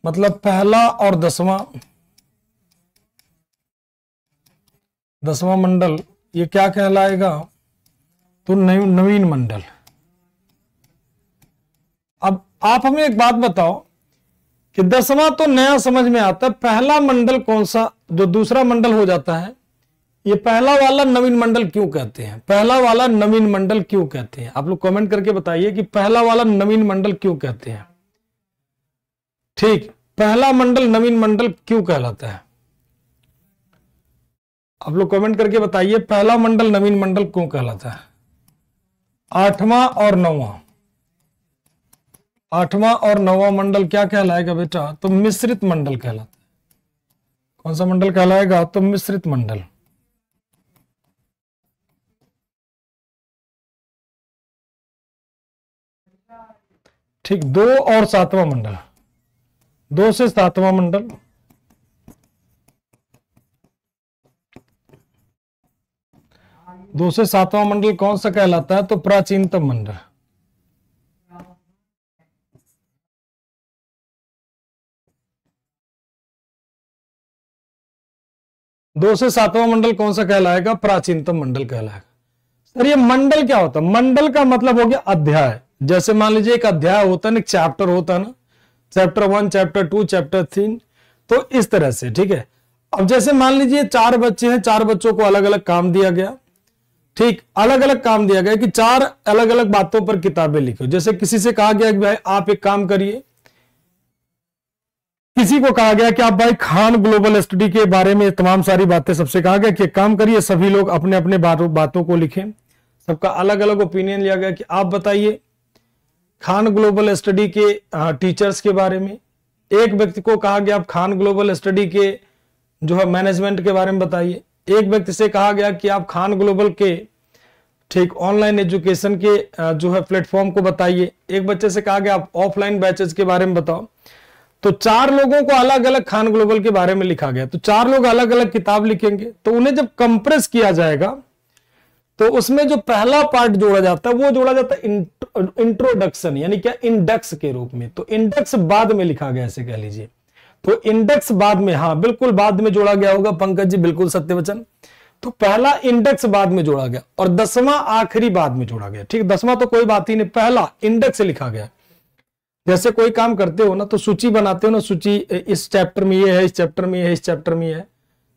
मतलब पहला और 10वां मंडल ये क्या कहलाएगा, तो नवीन मंडल। अब आप हमें एक बात बताओ कि 10वां तो नया समझ में आता है, पहला मंडल कौन सा जो दूसरा मंडल हो जाता है, ये पहला वाला नवीन मंडल क्यों कहते हैं, पहला वाला नवीन मंडल क्यों कहते हैं। आप लोग कमेंट करके बताइए कि पहला वाला नवीन मंडल क्यों कहते हैं। ठीक, पहला मंडल नवीन मंडल क्यों कहलाता है, आप लोग कमेंट करके बताइए पहला मंडल नवीन मंडल क्यों कहलाता है। 8वां और 9वां, 8वां और 9वां मंडल क्या कहलाएगा बेटा, तो मिश्रित मंडल कहलाता है। कौन सा मंडल कहलाएगा, तो मिश्रित मंडल। ठीक, 2 और 7वां मंडल, 2 से 7वां मंडल, 2 से 7वां मंडल कौन सा कहलाता है, तो प्राचीनतम मंडल। दो से 7वां मंडल कौन सा कहलाएगा, प्राचीनतम मंडल कहलाएगा। सर ये मंडल क्या होता है, मंडल का मतलब हो गया अध्याय। जैसे मान लीजिए एक अध्याय होता है ना, एक चैप्टर होता है ना, चैप्टर 1, चैप्टर 2, चैप्टर 3, तो इस तरह से। ठीक है, अब जैसे मान लीजिए 4 बच्चे हैं, 4 बच्चों को अलग अलग काम दिया गया। ठीक, अलग अलग काम दिया गया कि 4 अलग अलग बातों पर किताबें लिखो। जैसे किसी से कहा गया कि भाई आप एक काम करिए, किसी को कहा गया कि आप भाई खान ग्लोबल स्टडी के बारे में तमाम सारी बातें, सबसे कहा गया कि एक काम करिए, सभी लोग अपने अपने बातों को लिखें। सबका अलग अलग ओपिनियन लिया गया कि आप बताइए खान ग्लोबल स्टडी के टीचर्स के बारे में। एक व्यक्ति को कहा गया आप खान ग्लोबल स्टडी के जो है मैनेजमेंट के बारे में बताइए। एक व्यक्ति से कहा गया कि आप खान ग्लोबल के ठीक, ऑनलाइन एजुकेशन के जो है प्लेटफॉर्म को बताइए। एक बच्चे से कहा गया आप ऑफलाइन बैचेस के बारे में बताओ, तो 4 लोगों को अलग अलग खान ग्लोबल के बारे में लिखा गया, तो 4 लोग अलग अलग किताब लिखेंगे, तो उन्हें जब कंप्रेस किया जाएगा तो उसमें जो पहला पार्ट जोड़ा जाता है वो जोड़ा जाता है इंट्रोडक्शन, यानी क्या, इंडेक्स के रूप में। तो इंडेक्स बाद में लिखा गया, ऐसे कह लीजिए। तो इंडेक्स बाद में, हाँ बिल्कुल बाद में जोड़ा गया होगा पंकज जी, बिल्कुल सत्य वचन। तो पहला इंडेक्स बाद में जोड़ा गया और 10वां आखिरी बाद में जोड़ा गया। ठीक, 10वां तो कोई बात ही नहीं, पहला इंडेक्स लिखा गया। जैसे कोई काम करते हो ना तो सूची बनाते हो ना, सूची इस चैप्टर में ये है, इस चैप्टर में ये है, इस चैप्टर में ये है,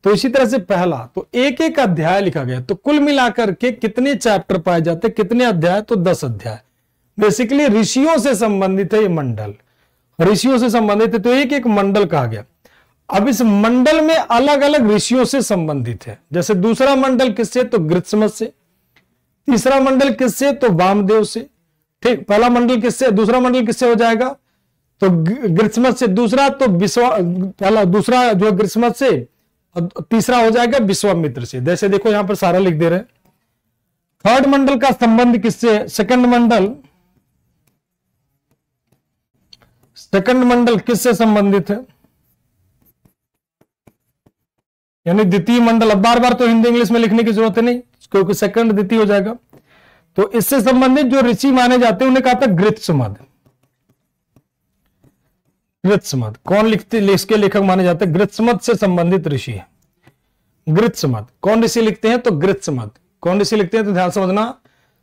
तो इसी तरह से पहला तो एक एक अध्याय लिखा गया। तो कुल मिलाकर के कितने चैप्टर पाए जाते, कितने अध्याय, तो 10 अध्याय। बेसिकली ऋषियों से संबंधित है ये मंडल, ऋषियों से संबंधित है, तो एक एक मंडल कहा गया। अब इस मंडल में अलग अलग ऋषियों से संबंधित है। जैसे दूसरा मंडल किससे, तो गृत्समत से। तीसरा मंडल किससे, तो वामदेव से। ठीक, पहला मंडल किससे, दूसरा मंडल किससे हो जाएगा, तो गृत्समत से। दूसरा तो दूसरा जो गृत्समत से, तीसरा हो जाएगा विश्वामित्र से। जैसे देखो यहां पर सारा लिख दे रहे हैं। थर्ड मंडल का संबंध किससे, सेकंड मंडल किससे संबंधित है, यानी द्वितीय मंडल। अब बार बार तो हिंदी इंग्लिश में लिखने की जरूरत नहीं, क्योंकि सेकंड द्वितीय हो जाएगा। तो इससे संबंधित जो ऋषि माने जाते हैं उन्हें कहा था गृत्समत। गृत्समत कौन लिखते, इसके लेखक माने जाते हैं, गृत्समत से संबंधित ऋषि है। गृत्समत कौन ऋषि लिखते हैं, तो गृत्समत कौन ऋषि लिखते हैं, तो ध्यान समझना,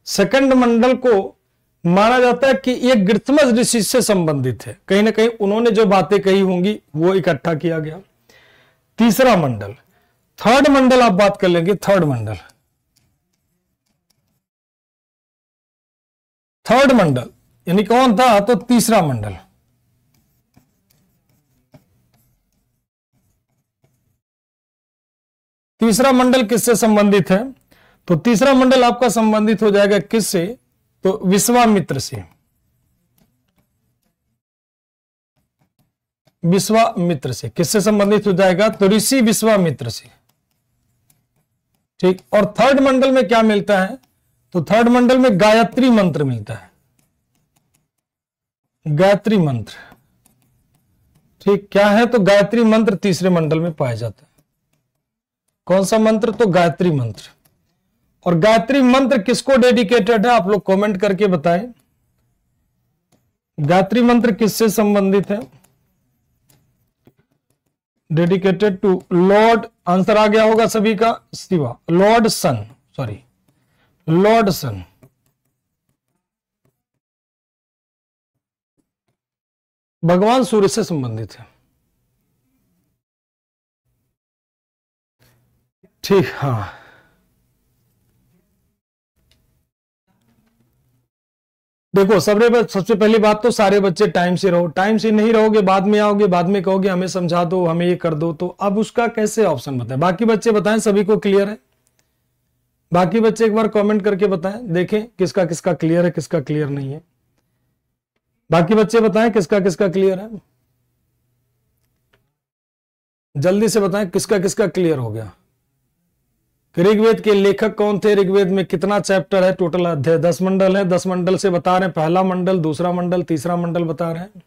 सेकंड मंडल को माना जाता है कि ये गृत्समत ऋषि से संबंधित है। कहीं ना कहीं उन्होंने जो बातें कही होंगी वो इकट्ठा किया गया। तीसरा मंडल, थर्ड मंडल आप बात कर लेंगे। थर्ड मंडल यानी कौन था, तो तीसरा मंडल। तीसरा मंडल किससे संबंधित है, तो तीसरा मंडल आपका संबंधित हो जाएगा किससे, तो विश्वामित्र से। विश्वामित्र से किससे संबंधित हो जाएगा, तो ऋषि विश्वामित्र से। ठीक, और थर्ड मंडल में क्या मिलता है, तो थर्ड मंडल में गायत्री मंत्र मिलता है। गायत्री मंत्र, ठीक, क्या है, तो गायत्री मंत्र तीसरे मंडल में पाया जाता है। कौन सा मंत्र, तो गायत्री मंत्र। और गायत्री मंत्र किसको डेडिकेटेड है, आप लोग कमेंट करके बताएं। गायत्री मंत्र किससे संबंधित है, डेडिकेटेड टू लॉर्ड, आंसर आ गया होगा सभी का, शिवा, लॉर्ड सन, लॉर्ड सन। भगवान सूर्य से संबंधित है। ठीक, हाँ, देखो सबसे पहली बात तो सारे बच्चे टाइम से रहो। टाइम से नहीं रहोगे, बाद में आओगे, बाद में कहोगे हमें समझा दो, हमें ये कर दो, तो अब उसका कैसे ऑप्शन बताएं। बाकी बच्चे बताएं, सभी को क्लियर है, बाकी बच्चे एक बार कमेंट करके बताएं, देखें किसका किसका क्लियर है, किसका क्लियर नहीं है। बाकी बच्चे बताएं किसका किसका क्लियर है, जल्दी से बताएं किसका किसका क्लियर हो गया। ऋग्वेद के लेखक कौन थे, ऋग्वेद में कितना चैप्टर है, टोटल अध्याय 10 मंडल है। 10 मंडल से बता रहे हैं, पहला मंडल, दूसरा मंडल, तीसरा मंडल बता रहे हैं।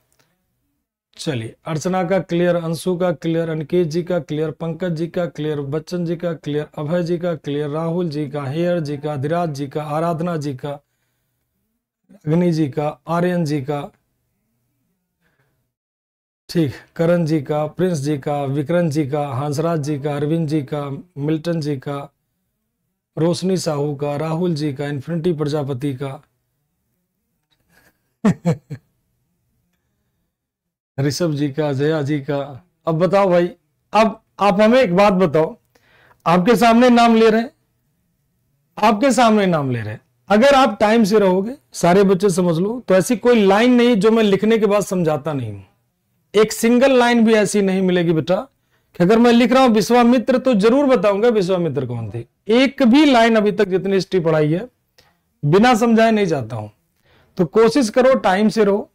चलिए, अर्चना का क्लियर, अंशु का क्लियर, अनिकेत जी का क्लियर, पंकज जी का क्लियर, बच्चन जी का क्लियर, अभय जी का क्लियर, राहुल जी का, हेयर जी का, धीराज जी का, आराधना जी का, अग्नि जी का, आर्यन जी का, ठीक, करण जी का, प्रिंस जी का, विक्रम जी का, हंसराज जी का, अरविंद जी का, मिल्टन जी का, रोशनी साहू का, राहुल जी का, इन्फिनिटी प्रजापति का, ऋषभ जी का, जया जी का। अब बताओ भाई, अब आप हमें एक बात बताओ, आपके सामने नाम ले रहे हैं, आपके सामने नाम ले रहे हैं, अगर आप टाइम से रहोगे, सारे बच्चे समझ लो, तो ऐसी कोई लाइन नहीं जो मैं लिखने के बाद समझाता नहीं हूं। एक सिंगल लाइन भी ऐसी नहीं मिलेगी बेटा कि अगर मैं लिख रहा हूं विश्वामित्र तो जरूर बताऊंगा विश्वामित्र कौन थे। एक भी लाइन अभी तक जितनी हिस्ट्री पढ़ाई है बिना समझाए नहीं जाता हूं। तो कोशिश करो टाइम से रहो,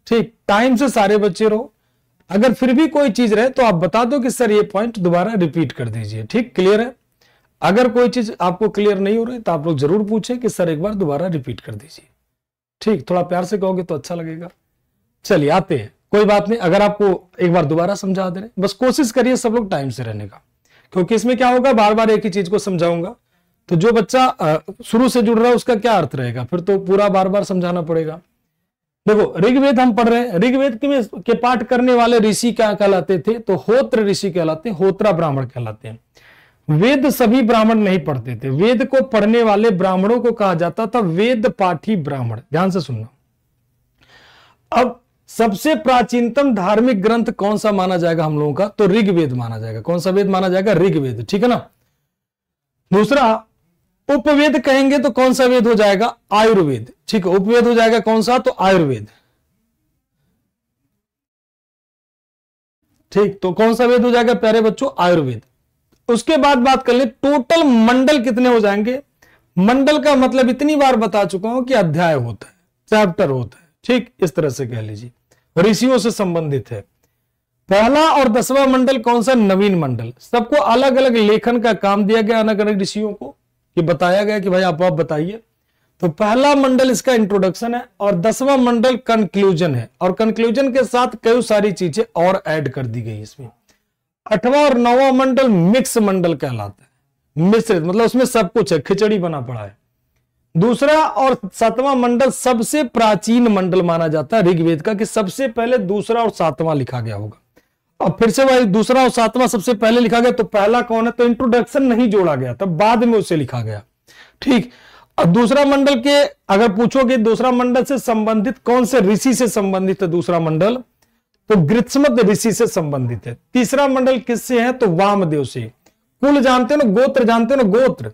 ठीक, टाइम से सारे बच्चे रहो। अगर फिर भी कोई चीज रहे तो आप बता दो कि सर ये पॉइंट दोबारा रिपीट कर दीजिए। ठीक, क्लियर है। अगर कोई चीज आपको क्लियर नहीं हो रही तो आप लोग जरूर पूछें कि सर एक बार दोबारा रिपीट कर दीजिए। ठीक, थोड़ा प्यार से कहोगे तो अच्छा लगेगा। चलिए आते हैं, कोई बात नहीं, अगर आपको एक बार दोबारा समझा दे रहे, बस कोशिश करिए सब लोग टाइम से रहने का, क्योंकि इसमें क्या होगा, बार बार एक ही चीज को समझाऊंगा तो जो बच्चा शुरू से जुड़ रहा है उसका क्या अर्थ रहेगा, फिर तो पूरा बार बार समझाना पड़ेगा। देखो ऋग्वेद हम पढ़ रहे हैं, ऋग्वेद के पाठ करने वाले ऋषि क्या कहलाते थे, तो होत्र ऋषि कहलाते हैं, होत्रा ब्राह्मण कहलाते हैं। वेद सभी ब्राह्मण नहीं पढ़ते थे, वेद को पढ़ने वाले ब्राह्मणों को कहा जाता था वेद पाठी ब्राह्मण। ध्यान से सुनना। अब सबसे प्राचीनतम धार्मिक ग्रंथ कौन सा माना जाएगा हम लोगों का, तो ऋग्वेद माना जाएगा। कौन सा वेद माना जाएगा, ऋग्वेद, ठीक है ना। दूसरा उपवेद कहेंगे तो कौन सा वेद हो जाएगा, आयुर्वेद, ठीक है। उपवेद हो जाएगा कौन सा, तो आयुर्वेद, ठीक। तो कौन सा वेद हो जाएगा प्यारे बच्चों, आयुर्वेद। उसके बाद बात कर ले टोटल मंडल कितने हो जाएंगे। मंडल का मतलब इतनी बार बता चुका हूं कि अध्याय होता है, चैप्टर होता है, ठीक, इस तरह से कह लीजिए, ऋषियों से संबंधित है। पहला और 10वां मंडल कौन सा, नवीन मंडल। सबको अलग अलग लेखन का काम दिया गया, अलग अलग ऋषियों को, कि बताया गया कि भाई आप बताइए। तो पहला मंडल इसका इंट्रोडक्शन है और 10वां मंडल कंक्लूजन है, और कंक्लूजन के साथ कई सारी चीजें और ऐड कर दी गई इसमें। 8वां और 9वां मंडल मिक्स मंडल कहलाता है, मिश्रित, मतलब उसमें सब कुछ है, खिचड़ी बना पड़ा है। दूसरा और 7वां मंडल सबसे प्राचीन मंडल माना जाता है ऋग्वेद का, कि सबसे पहले दूसरा और 7वां लिखा गया होगा। और फिर से भाई दूसरा और 7वां सबसे पहले लिखा गया, तो पहला कौन है, तो इंट्रोडक्शन नहीं जोड़ा गया, तब बाद में उसे लिखा गया, ठीक। और दूसरा मंडल के अगर पूछोगे दूसरा मंडल से संबंधित कौन से ऋषि से संबंधित है दूसरा मंडल, तो गृत्समत ऋषि से संबंधित है। तीसरा मंडल किससे है, तो वामदेव से। कुल जानते हो ना, गोत्र जानते हो ना, गोत्र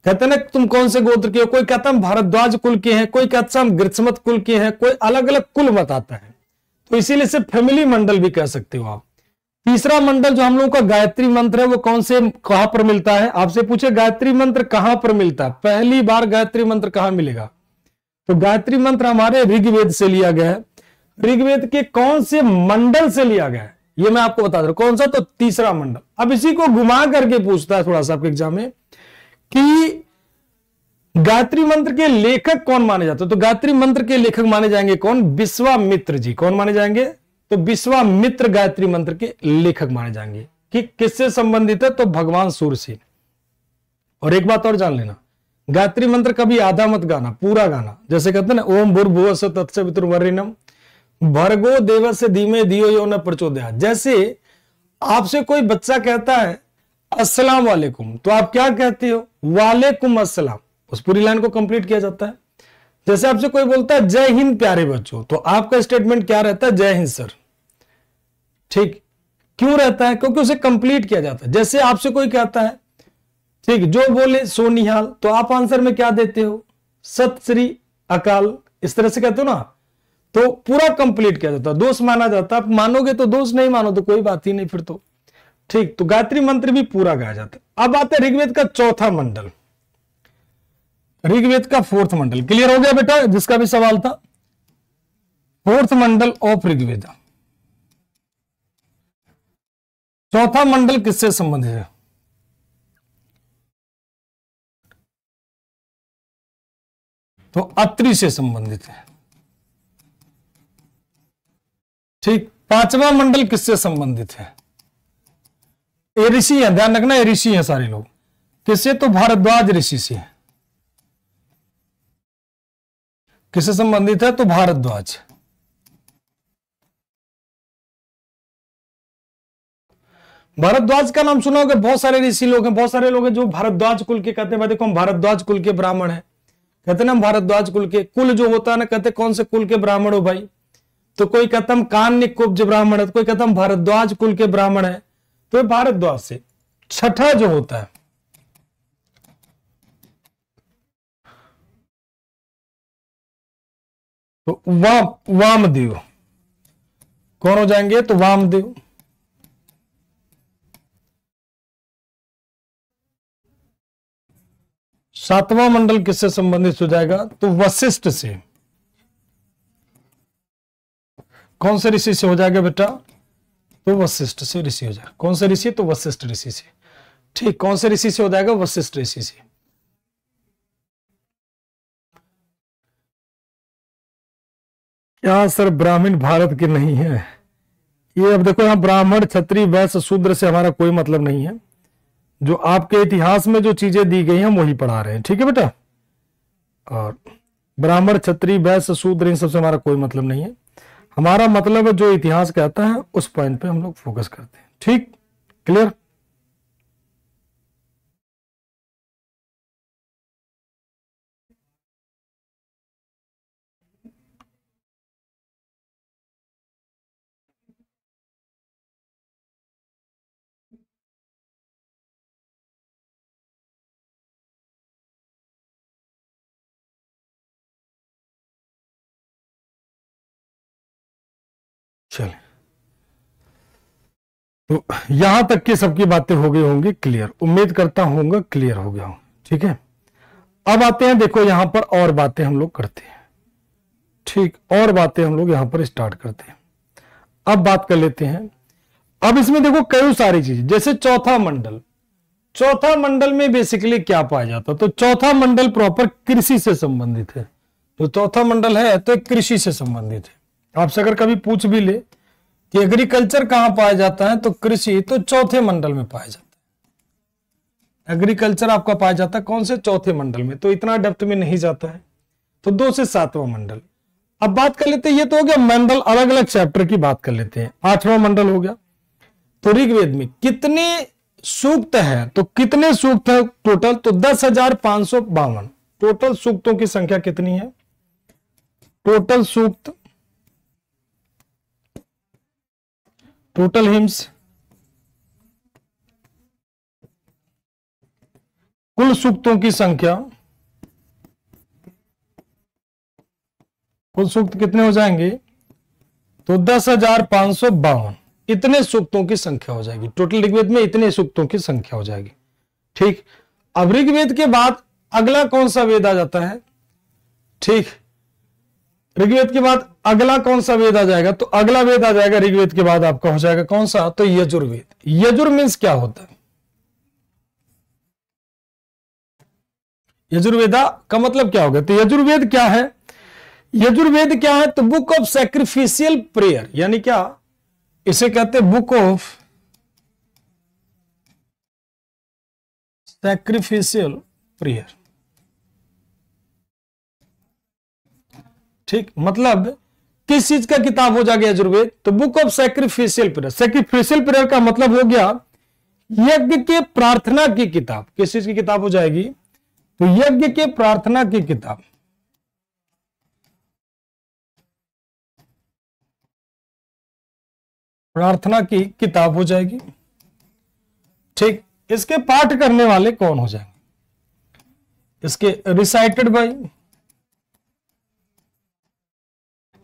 कहते ना तुम कौन से गोत्र के हो, कोई कहता हम भारद्वाज कुल के हैं, कोई कहता हम गृत्समत कुल के हैं, कोई अलग अलग कुल बताता है, तो इसीलिए इसे फैमिली मंडल भी कह सकते हो आप। तीसरा मंडल जो हम लोगों का गायत्री मंत्र है, वो कौन से कहां पर मिलता है, आपसे पूछे गायत्री मंत्र कहां पर मिलता है, पहली बार गायत्री मंत्र कहां मिलेगा, तो गायत्री मंत्र हमारे ऋग्वेद से लिया गया है। ऋग्वेद के कौन से मंडल से लिया गया है, ये मैं आपको बता दूं, कौन सा, तो तीसरा मंडल। अब इसी को घुमा करके पूछता है थोड़ा सा आपके एग्जाम में कि गायत्री मंत्र के लेखक कौन माने जाते हैं, तो गायत्री मंत्र के लेखक माने जाएंगे कौन, विश्वामित्र जी। कौन माने जाएंगे, तो विश्वामित्र गायत्री मंत्र के लेखक माने जाएंगे। कि किससे संबंधित है, तो भगवान सूर्य से। और एक बात और जान लेना, गायत्री मंत्र कभी आधा मत गाना, पूरा गाना। जैसे कहते हैं ना, ओम भूर्भुवः स्वः तत्सवितुर्वरेण्यं भर्गो देवस्य धीमे धियो यो न प्रचोदयात्। जैसे आपसे कोई बच्चा कहता है अस्सलाम वालेकुम, तो आप क्या कहते हो, वालेकुम अस्सलाम, उस पूरी लाइन को कंप्लीट किया जाता है। जैसे आपसे कोई बोलता है जय हिंद प्यारे बच्चों, तो आपका स्टेटमेंट क्या रहता है, जय हिंद सर, ठीक। क्यों रहता है, क्योंकि उसे कंप्लीट किया जाता है। जैसे आपसे कोई कहता है, ठीक, जो बोले सो निहाल, तो आप आंसर में क्या देते हो, सत श्री अकाल, इस तरह से कहते हो ना, तो पूरा कंप्लीट किया जाता है। दोष माना जाता है, आप मानोगे तो दोष, नहीं मानो तो कोई बात ही नहीं फिर तो, ठीक। तो गायत्री मंत्र भी पूरा गाया जाता है। अब आते हैं ऋग्वेद का चौथा मंडल, ऋग्वेद का 4th मंडल। क्लियर हो गया बेटा, जिसका भी सवाल था, 4th मंडल ऑफ ऋग्वेद। चौथा मंडल किससे संबंधित है, तो अत्रि से संबंधित है, ठीक। 5वां मंडल किससे संबंधित है, ये ऋषि है, ध्यान रखना, ये ऋषि है सारे लोग। किससे, तो भारद्वाज ऋषि से। किससे संबंधित है, तो भारद्वाज। भारद्वाज का नाम सुना होगा, बहुत सारे ऋषि लोग हैं, बहुत सारे लोग हैं जो भारद्वाज कुल के कहते हैं। देखो हम भारद्वाज कुल के ब्राह्मण हैं, कहते ना हम भारद्वाज कुल के, कुल जो होता है ना, कहते कौन से कुल के ब्राह्मण हो भाई, तो कोई कहता हम कान्य कुब्ज ब्राह्मण है, तो कोई कहता हम भारद्वाज कुल के ब्राह्मण है, तो भारद्वाज से। छठा जो होता है, तो वामदेव। कौन हो जाएंगे, तो वामदेव। सातवां मंडल किससे संबंधित हो जाएगा, तो वशिष्ठ से। कौन से ऋषि से हो जाएगा बेटा, तो वशिष्ठ से ऋषि हो जाएगा। कौन से ऋषि, तो वशिष्ठ ऋषि से। ठीक, कौन से ऋषि से हो जाएगा? वशिष्ठ ऋषि से। क्या सर ब्राह्मण भारत के नहीं है? ये अब देखो, यहाँ ब्राह्मण क्षत्रिय वैश्य शूद्र से हमारा कोई मतलब नहीं है। जो आपके इतिहास में जो चीजें दी गई हैं वही पढ़ा रहे हैं, ठीक है बेटा। और ब्राह्मण क्षत्रिय वैश्य शूद्र इन सबसे हमारा कोई मतलब नहीं है। हमारा मतलब जो इतिहास कहता है उस पॉइंट पे हम लोग फोकस करते हैं। ठीक, क्लियर? चलिए, तो यहां तक की सबकी बातें हो गई होंगी क्लियर, उम्मीद करता हूँ क्लियर हो गया हूं। ठीक है, अब आते हैं, देखो यहां पर और बातें हम लोग करते हैं। ठीक, और बातें हम लोग यहां पर स्टार्ट करते हैं। अब बात कर लेते हैं। अब इसमें देखो कई सारी चीजें, जैसे चौथा मंडल। चौथा मंडल में बेसिकली क्या पाया जाता? तो चौथा मंडल प्रॉपर कृषि से संबंधित है। तो चौथा मंडल है तो कृषि से संबंधित है। आपसे अगर कभी पूछ भी ले कि एग्रीकल्चर कहां पाया जाता है, तो कृषि तो चौथे मंडल में पाया जाता है। एग्रीकल्चर आपका पाया जाता है कौन से? चौथे मंडल में। तो इतना डेप्थ में नहीं जाता है। तो 2 से 7वां मंडल। अब बात कर लेते हैं, ये तो हो गया मंडल, अलग अलग चैप्टर की बात कर लेते हैं। 8वां मंडल हो गया। तो ऋग्वेद में कितने सूक्त है? तो कितने सूक्त है टोटल? तो 10,552। टोटल सूक्तों की संख्या कितनी है? टोटल सूक्त, टोटल हिम्स, कुल सूक्तों की संख्या, कुल सूक्त कितने हो जाएंगे? तो 10,552। इतने सूक्तों की संख्या हो जाएगी। टोटल ऋग्वेद में इतने सूक्तों की संख्या हो जाएगी। ठीक, अब ऋग्वेद के बाद अगला कौन सा वेद आ जाता है? ठीक, ऋग्वेद के बाद अगला कौन सा वेद आ जाएगा? तो अगला वेद आ जाएगा ऋग्वेद के बाद आपका हो जाएगा कौन सा? तो यजुर्वेद। यजुर मीन्स क्या होता है? यजुर्वेदा का मतलब क्या होगा? तो यजुर्वेद क्या है? यजुर्वेद क्या है? तो बुक ऑफ सैक्रिफिशियल प्रेयर, यानी क्या इसे कहते हैं? Book of sacrificial prayer. ठीक, मतलब किस चीज का किताब हो जाएगा यजुर्वेद? तो book of sacrificial prayer. Sacrificial prayer का मतलब हो गया यज्ञ के प्रार्थना की किताब। किस चीज की किताब हो जाएगी? तो यज्ञ के प्रार्थना की किताब। प्रार्थना की किताब हो जाएगी। ठीक, इसके पाठ करने वाले कौन हो जाएंगे? इसके रिसाइटेड बाय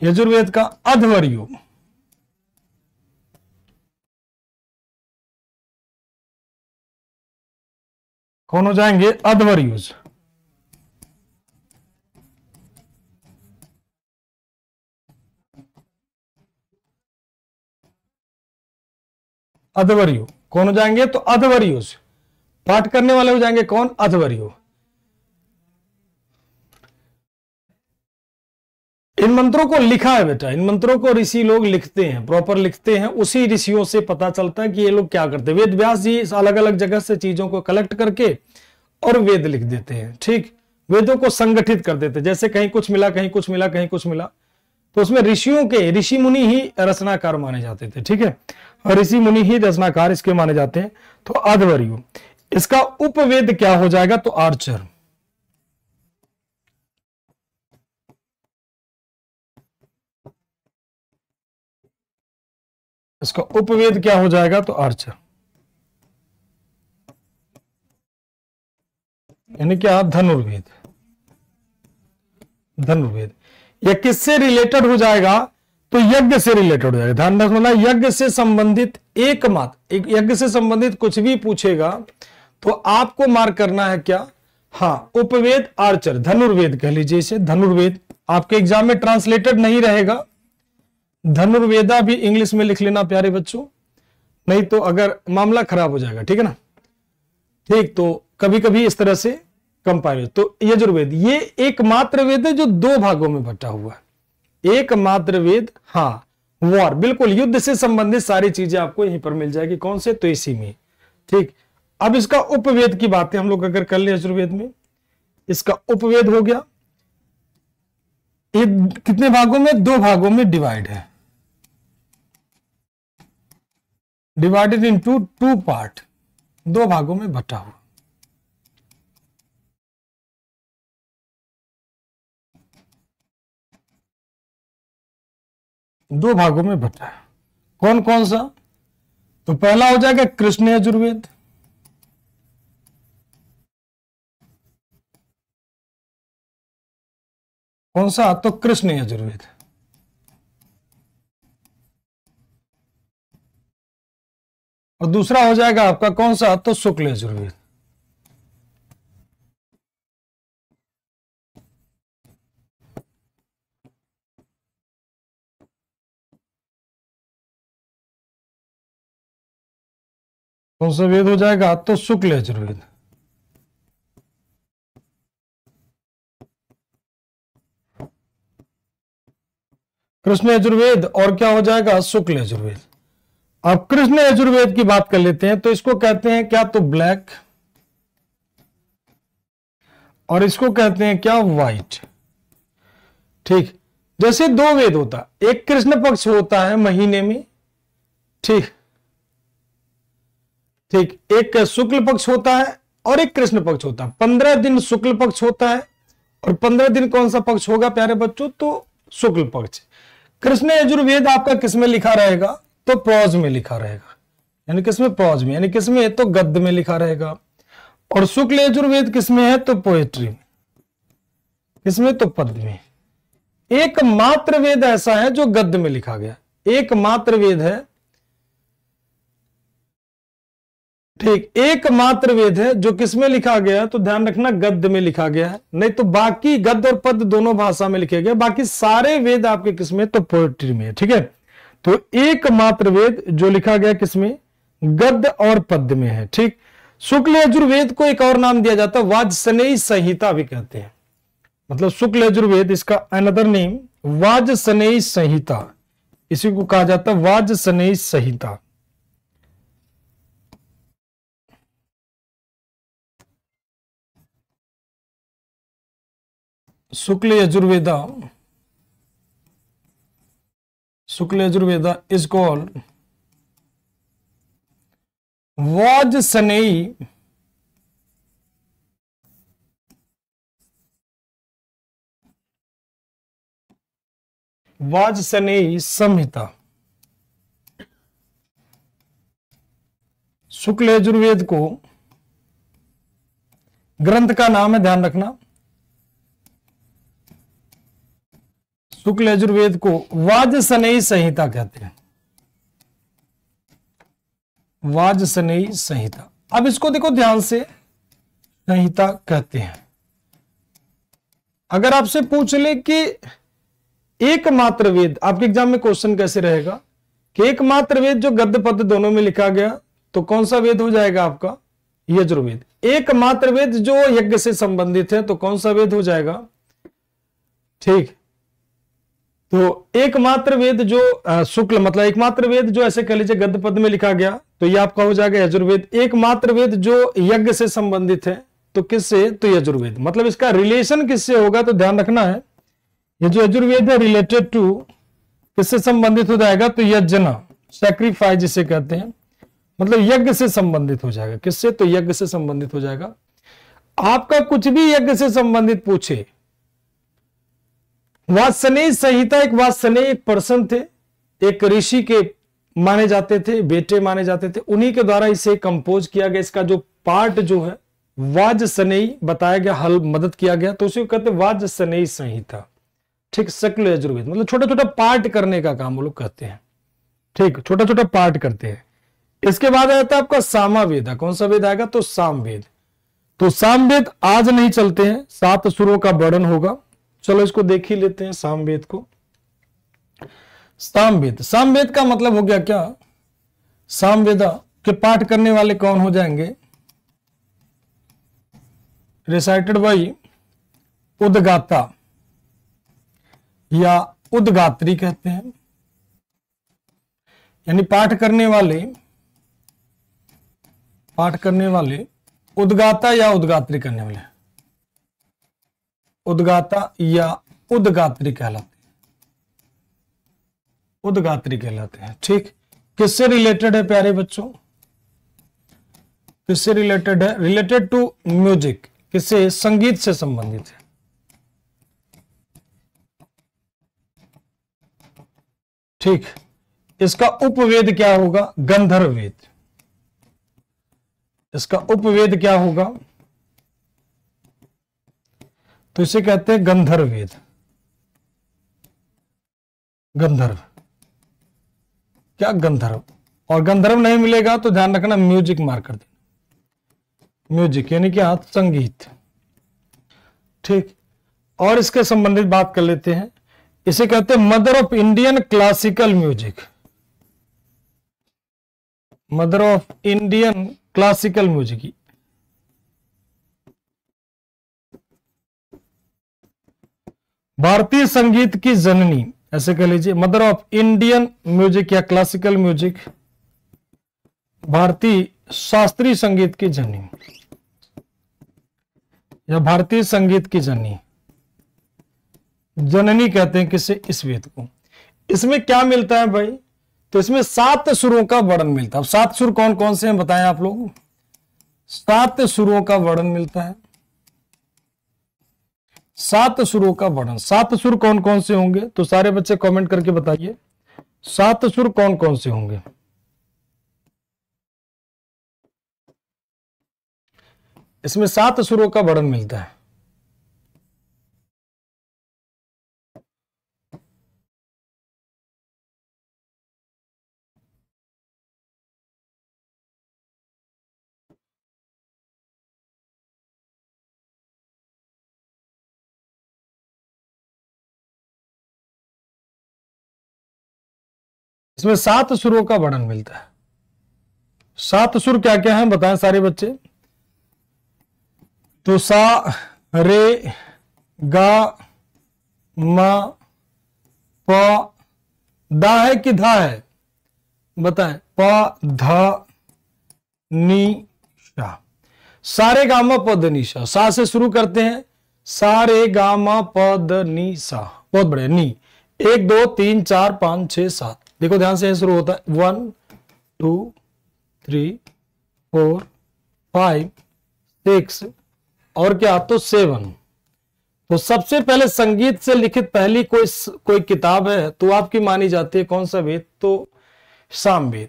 यजुर्वेद का अध्वर्यु। कौन हो जाएंगे? अध्वर्युज। अध्वर्यु कौन हो जाएंगे? तो अध्वर्युज। पाठ करने वाले हो जाएंगे कौन? अध्वर्यु। इन मंत्रों को लिखा है बेटा, इन मंत्रों को ऋषि लोग लिखते हैं, प्रॉपर लिखते हैं। उसी ऋषियों से पता चलता है कि ये लोग क्या करते हैं। वेद व्यास जी अलग अलग जगह से चीजों को कलेक्ट करके और वेद लिख देते हैं। ठीक, वेदों को संगठित कर देते हैं। जैसे कहीं कुछ मिला, कहीं कुछ मिला, कहीं कुछ मिला, तो उसमें ऋषियों के, ऋषि मुनि ही रचनाकार माने जाते थे। ठीक है, और ऋषि मुनि ही रचनाकार इसके माने जाते हैं। तो अध्वर्यु। इसका उपवेद क्या हो जाएगा? तो आर्चर। इसका उपवेद क्या हो जाएगा? तो आर्चर, यानी क्या? धनुर्वेद। धनुर्वेद यह किससे रिलेटेड हो जाएगा? तो यज्ञ से रिलेटेड हो जाएगा। ध्यान रखना, यज्ञ से संबंधित एकमात्र, एक यज्ञ से संबंधित कुछ भी पूछेगा तो आपको मार्क करना है क्या? हाँ, उपवेद, आर्चर, धनुर्वेद कह लीजिए इसे। धनुर्वेद आपके एग्जाम में ट्रांसलेटेड नहीं रहेगा। धनुर्वेदा भी इंग्लिश में लिख लेना प्यारे बच्चों, नहीं तो अगर मामला खराब हो जाएगा। ठीक है ना? ठीक, तो कभी कभी इस तरह से कंपाइल। तो यजुर्वेद ये एकमात्र वेद है जो दो भागों में बटा हुआ है, एकमात्र वेद। हाँ, वॉर, बिल्कुल युद्ध से संबंधित सारी चीजें आपको यहीं पर मिल जाएगी। कौन से? तो इसी में। ठीक, अब इसका उपवेद की बातें हम लोग अगर कर ले यजुर्वेद में, इसका उपवेद हो गया, ये कितने भागों में? दो भागों में डिवाइड है, डिवाइडेड इनटू टू पार्ट, दो भागों में बटा हुआ। दो भागों में बटा है। कौन कौन सा? तो पहला हो जाएगा कृष्ण यजुर्वेद, कौन सा? तो कृष्ण यजुर्वेद। और दूसरा हो जाएगा आपका कौन सा? तो शुक्ल यजुर्वेद। कौन सा वेद हो जाएगा? तो शुक्ल यजुर्वेद। कृष्ण यजुर्वेद और क्या हो जाएगा? शुक्ल यजुर्वेद। अब कृष्ण यजुर्वेद की बात कर लेते हैं, तो इसको कहते हैं क्या? तो ब्लैक, और इसको कहते हैं क्या? व्हाइट। ठीक, जैसे दो वेद होता, एक कृष्ण पक्ष होता है महीने में, ठीक ठीक, एक शुक्ल पक्ष होता है और एक कृष्ण पक्ष होता है। 15 दिन शुक्ल पक्ष होता है और 15 दिन कौन सा पक्ष होगा प्यारे बच्चों? तो शुक्ल पक्ष। कृष्ण यजुर्वेद आपका किसमें लिखा रहेगा? तो प्रोज में लिखा रहेगा, यानी किसमें? प्रोज में, यानी किसमें? तो गद्य में लिखा रहेगा। और शुक्ल यजुर्वेद किसमें है? तो पोएट्री में। किसमें? तो पद्य में। एकमात्र वेद ऐसा है जो गद्य में लिखा गया, एकमात्र वेद है, ठीक, एकमात्र वेद है जो किसमें लिखा गया? तो ध्यान रखना, गद्य में लिखा गया है, नहीं तो बाकी गद्य और पद्य दोनों भाषा में लिखे गए, बाकी सारे वेद आपके किसमें? तो पोएट्री में। ठीक है, तो एकमात्र वेद जो लिखा गया किसमें? गद्य और पद्य में है। ठीक, शुक्ल यजुर्वेद को एक और नाम दिया जाता है वाजसनेयी संहिता भी कहते हैं, मतलब शुक्ल यजुर्वेद इसका अनदर नेम वाजसनेयी संहिता, इसी को कहा जाता है वाजसनेयी संहिता। शुक्ल यजुर्वेदा, शुक्ल यजुर्वेदा इज कॉल्ड वाजसनेयी वाजसनेयी संहिता। शुक्ल यजुर्वेद को ग्रंथ का नाम है, ध्यान रखना, शुक्ल यजुर्वेद को वाजसनेयी संहिता कहते हैं, वाजसनेयी संहिता। अब इसको देखो ध्यान से, संहिता कहते हैं। अगर आपसे पूछ ले कि एकमात्र वेद, आपके एग्जाम में क्वेश्चन कैसे रहेगा कि एकमात्र वेद जो गद्य पद्य दोनों में लिखा गया, तो कौन सा वेद हो जाएगा आपका? यजुर्वेद। एकमात्र वेद जो यज्ञ से संबंधित है, तो कौन सा वेद हो जाएगा? ठीक, तो एकमात्र वेद जो शुक्ल, मतलब एकमात्र वेद जो ऐसे कह लीजिए गद्य पद में लिखा गया, तो ये आपका हो जाएगा यजुर्वेद। एकमात्र वेद जो यज्ञ से संबंधित है, तो किससे? तो यजुर्वेद। मतलब इसका रिलेशन किससे होगा? तो ध्यान रखना है, ये जो यजुर्वेद है रिलेटेड टू किससे संबंधित हो जाएगा? तो यज्ञ, सैक्रिफाइस जिसे कहते हैं, मतलब यज्ञ से संबंधित हो जाएगा। किससे? तो यज्ञ से संबंधित हो जाएगा। आपका कुछ भी यज्ञ से संबंधित पूछे, वाजसनेयी संहिता, एक वाजसनेयी एक पर्सन थे, एक ऋषि के माने जाते थे, बेटे माने जाते थे, उन्हीं के द्वारा इसे कंपोज किया गया। इसका जो पार्ट जो है वाजसनेयी बताया गया, हल मदद किया गया, तो उसे कहते हैं वाजसनेयी संहिता। ठीक, शुक्ल यजुर्वेद मतलब छोटा छोटा पार्ट करने का काम वो लोग कहते हैं। ठीक, छोटा छोटा पार्ट करते हैं। इसके बाद आता है आपका सामवेद। कौन सा वेद आएगा? तो सामवेद। तो सामवेद आज नहीं चलते हैं, 7 सुरों का वर्णन होगा, चलो इसको देख ही लेते हैं सामवेद को। सामवेद, सामवेद का मतलब हो गया क्या? सामवेदा के पाठ करने वाले कौन हो जाएंगे? रिसाइटेड बाई उद्गाता या उद्गात्री कहते हैं, यानी पाठ करने वाले उद्गाता या उद्गात्री करने वाले, उद्गाता या उद्गात्री कहलाते हैं। ठीक, किससे रिलेटेड है प्यारे बच्चों? किससे रिलेटेड है? रिलेटेड टू म्यूजिक, किससे? संगीत से संबंधित है। ठीक, इसका उपवेद क्या होगा? गंधर्व वेद। इसका उपवेद क्या होगा? तो इसे कहते हैं गंधर्व वेद। गंधर्व क्या? गंधर्व। और गंधर्व नहीं मिलेगा तो ध्यान रखना म्यूजिक मार्क कर देना। म्यूजिक यानी क्या? संगीत। ठीक, और इसके संबंधित बात कर लेते हैं। इसे कहते हैं mother of Indian classical music. Mother of Indian classical music, भारतीय संगीत की जननी, ऐसे कह लीजिए। मदर ऑफ इंडियन म्यूजिक या क्लासिकल म्यूजिक, भारतीय शास्त्रीय संगीत की जननी या भारतीय संगीत की जननी। जननी कहते हैं किसे? इस वेद को। इसमें क्या मिलता है भाई? तो इसमें 7 सुरों का वर्णन मिलता है। अब 7 सुर कौन कौन से हैं बताएं आप लोग? 7 सुरों का वर्णन मिलता है। 7 सुरों का वर्णन। 7 सुर कौन कौन से होंगे? तो सारे बच्चे कमेंट करके बताइए 7 सुर कौन कौन से होंगे। इसमें 7 सुरों का वर्णन मिलता है। इसमें 7 सुरों का वर्णन मिलता है। 7 सुर क्या क्या हैं बताएं सारे बच्चे? तो सा, रे, गा, मा, प, दा है कि धा है? बताएं। प, ध, नी, शा। सारे गामा पद नी सा। सा से शुरू करते हैं। सारे गामा पद नी सा। बहुत बढ़िया। नी 1 2 3 4 5 6 7। देखो ध्यान से शुरू होता है 1 2 3 4 5 6 और क्या? तो 7। तो सबसे पहले संगीत से लिखित पहली कोई किताब है तो आपकी मानी जाती है कौन सा वेद? तो सामवेद।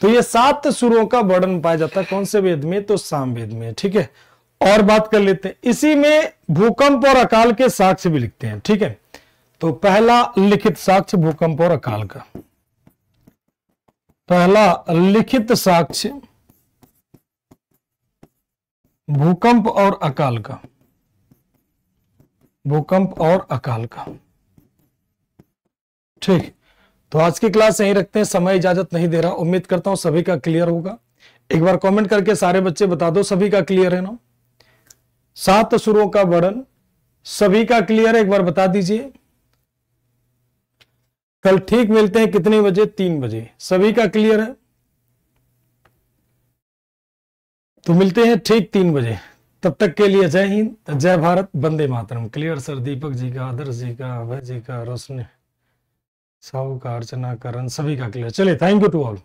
तो ये 7 सुरों का वर्णन पाया जाता है कौन से वेद में? तो सामवेद में। ठीक है, और बात कर लेते हैं। इसी में भूकंप और अकाल के साक्ष्य भी लिखते हैं। ठीक है, तो पहला लिखित साक्ष्य भूकंप और अकाल का। पहला लिखित साक्ष्य भूकंप और अकाल का। भूकंप और अकाल का। ठीक, तो आज की क्लास यहीं रखते हैं, समय इजाजत नहीं दे रहा। उम्मीद करता हूं सभी का क्लियर होगा। एक बार कमेंट करके सारे बच्चे बता दो सभी का क्लियर है ना? 7 सुरों का वर्णन सभी का क्लियर है? एक बार बता दीजिए। कल ठीक मिलते हैं कितने बजे? 3 बजे। सभी का क्लियर है? तो मिलते हैं ठीक 3 बजे। तब तक के लिए जय हिंद, जय भारत, वंदे मातरम। Clear sir? दीपक जी का, आदर्श जी का, अभय जी का, रोशनी साहू का, अर्चना, करण, सभी का क्लियर। चलिए, थैंक यू टू ऑल।